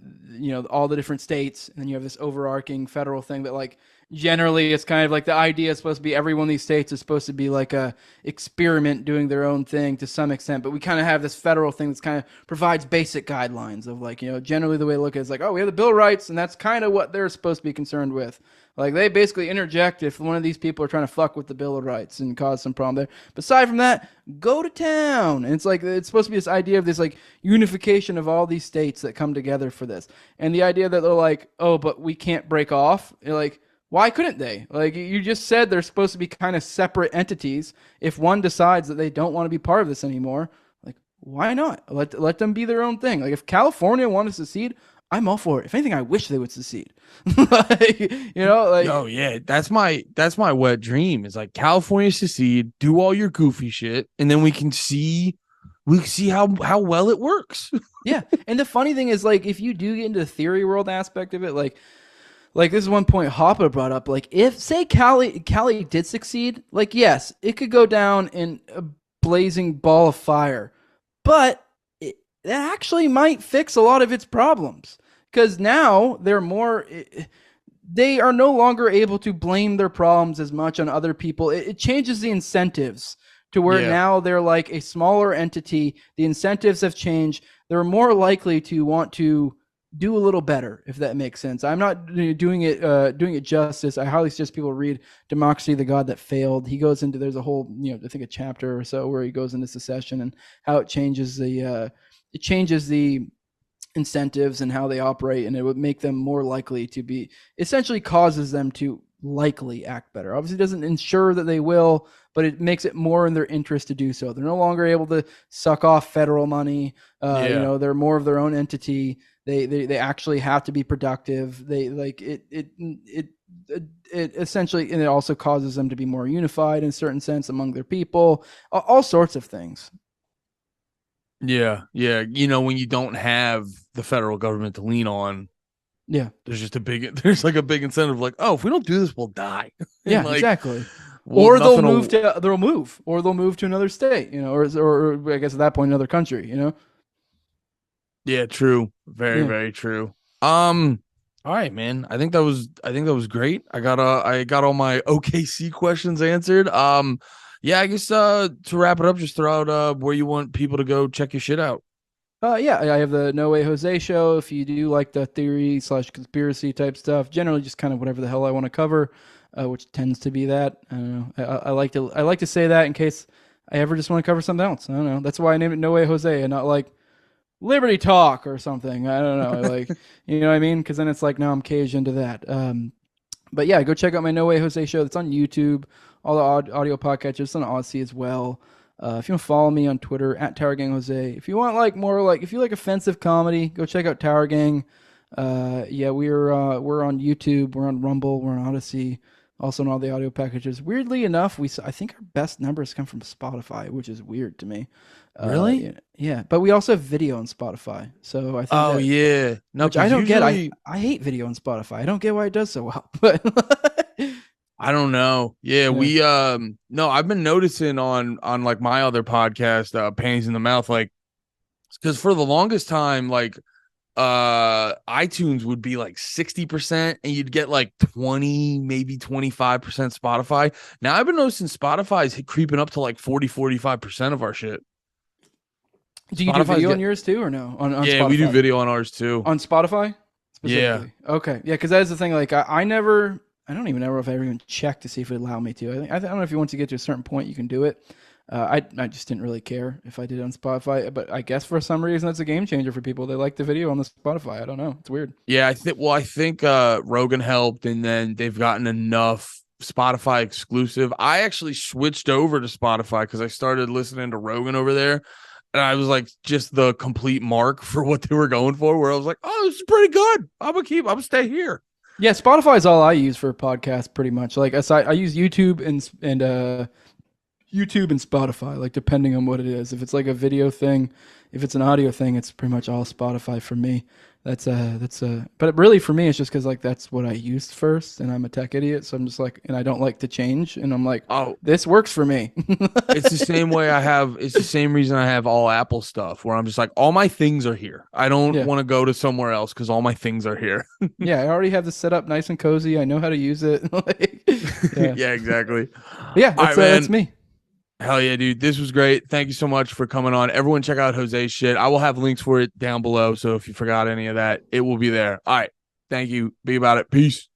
all the different states, and then you have this overarching federal thing that like generally it's kind of like the idea is supposed to be every one of these states is supposed to be like a experiment doing their own thing to some extent, but we kind of have this federal thing that's kind of provides basic guidelines of like, generally the way to look at it is like, oh, we have the Bill of Rights, and that's kind of what they're supposed to be concerned with. Like they basically interject if one of these people are trying to fuck with the Bill of Rights and cause some problem there. But aside from that, go to town. And it's like it's supposed to be this idea of this like unification of all these states that come together for this. And the idea that they're like, oh, but we can't break off. You're like, why couldn't they? Like you just said they're supposed to be kind of separate entities. If one decides that they don't want to be part of this anymore, like why not? Let them be their own thing. Like if California wanted to secede, I'm all for it. If anything, I wish they would secede. Like, oh yeah, that's my wet dream. Is like California secede, do all your goofy shit, and then we can see how well it works. Yeah, and the funny thing is, like, if you do get into the theory world aspect of it, like this is one point Hoppa brought up. Like, if say Cali did succeed, like yes, it could go down in a blazing ball of fire, but that actually might fix a lot of its problems. Because now they are no longer able to blame their problems as much on other people. It changes the incentives to where now they're like a smaller entity. The incentives have changed. They're more likely to want to do a little better, if that makes sense. I'm not doing it justice. I highly suggest people read Democracy, the God That Failed. He goes into, there's a whole, I think a chapter or so where he goes into secession and how it changes the incentives and how they operate, and it would make them more likely to be, essentially causes them to likely act better. Obviously doesn't ensure that they will, but it makes it more in their interest to do so. They're no longer able to suck off federal money. They're more of their own entity. They actually have to be productive. They like it essentially, and it also causes them to be more unified in a certain sense among their people, all sorts of things. Yeah. When you don't have the federal government to lean on, there's like a big incentive, like, oh, if we don't do this, we'll die. Yeah, like, exactly. Or they'll move to another state, or I guess at that point another country, Yeah, true. Very, very true. All right, man. I think that was great. I got all my OKC questions answered. Yeah, I guess to wrap it up, just throw out where you want people to go check your shit out. Yeah, I have the No Way Jose show. If you do like the theory/conspiracy type stuff, generally just kind of whatever the hell I want to cover, which tends to be that. I don't know. I like to say that in case I ever just want to cover something else. I don't know. That's why I named it No Way Jose and not like Liberty Talk or something. I don't know. Like, you know what I mean? Because then it's like now I'm caged into that. But yeah, go check out my No Way Jose show. That's on YouTube. All the audio podcatchers. It's on Odyssey as well. If you want to follow me on Twitter at Tower Gang Jose. If you want like more like if you like offensive comedy, go check out Tower Gang. Yeah, we're on YouTube, we're on Rumble, we're on Odyssey, also on all the audio packages. Weirdly enough, I think our best numbers come from Spotify, which is weird to me. Really? Yeah, but we also have video on Spotify, so I think. Oh yeah, no, which I don't get. I hate video on Spotify. I don't get why it does so well, but. I don't know. Yeah, we no, I've been noticing on like my other podcast, Panties in the Mouth, like because for the longest time, like iTunes would be like 60% and you'd get like 20, maybe 25% Spotify. Now I've been noticing Spotify's creeping up to like 40-45% of our shit. Do you do video on yours too or no? On yeah, Spotify? We do video on ours too. On Spotify? Yeah. Okay. Yeah, because that is the thing. Like I don't even know if I ever even checked to see if it would allow me to. I don't know if you want to get to a certain point, you can do it. I just didn't really care if I did it on Spotify, but I guess for some reason that's a game changer for people. They like the video on the Spotify. I don't know. It's weird. Yeah, I think Rogan helped, and then they've gotten enough Spotify exclusive. I actually switched over to Spotify because I started listening to Rogan over there, and I was like just the complete mark for what they were going for. Where I was like, oh, this is pretty good. I'm gonna stay here. Yeah, Spotify is all I use for podcasts, pretty much. Like I use YouTube and YouTube and Spotify, like depending on what it is. If it's like a video thing, if it's an audio thing, it's pretty much all Spotify for me. But really for me, it's just because like that's what I used first, and I'm a tech idiot, so I'm just like, and I don't like to change, and I'm like, oh, this works for me. It's the same way it's the same reason I have all Apple stuff, where I'm just like, all my things are here. I don't want to go to somewhere else because all my things are here. Yeah, I already have this set up nice and cozy. I know how to use it. Yeah, exactly. But yeah, that's me. Hell yeah, dude. This was great. Thank you so much for coming on. Everyone check out Jose's shit. I will have links for it down below. So if you forgot any of that, it will be there. All right. Thank you. Be about it. Peace.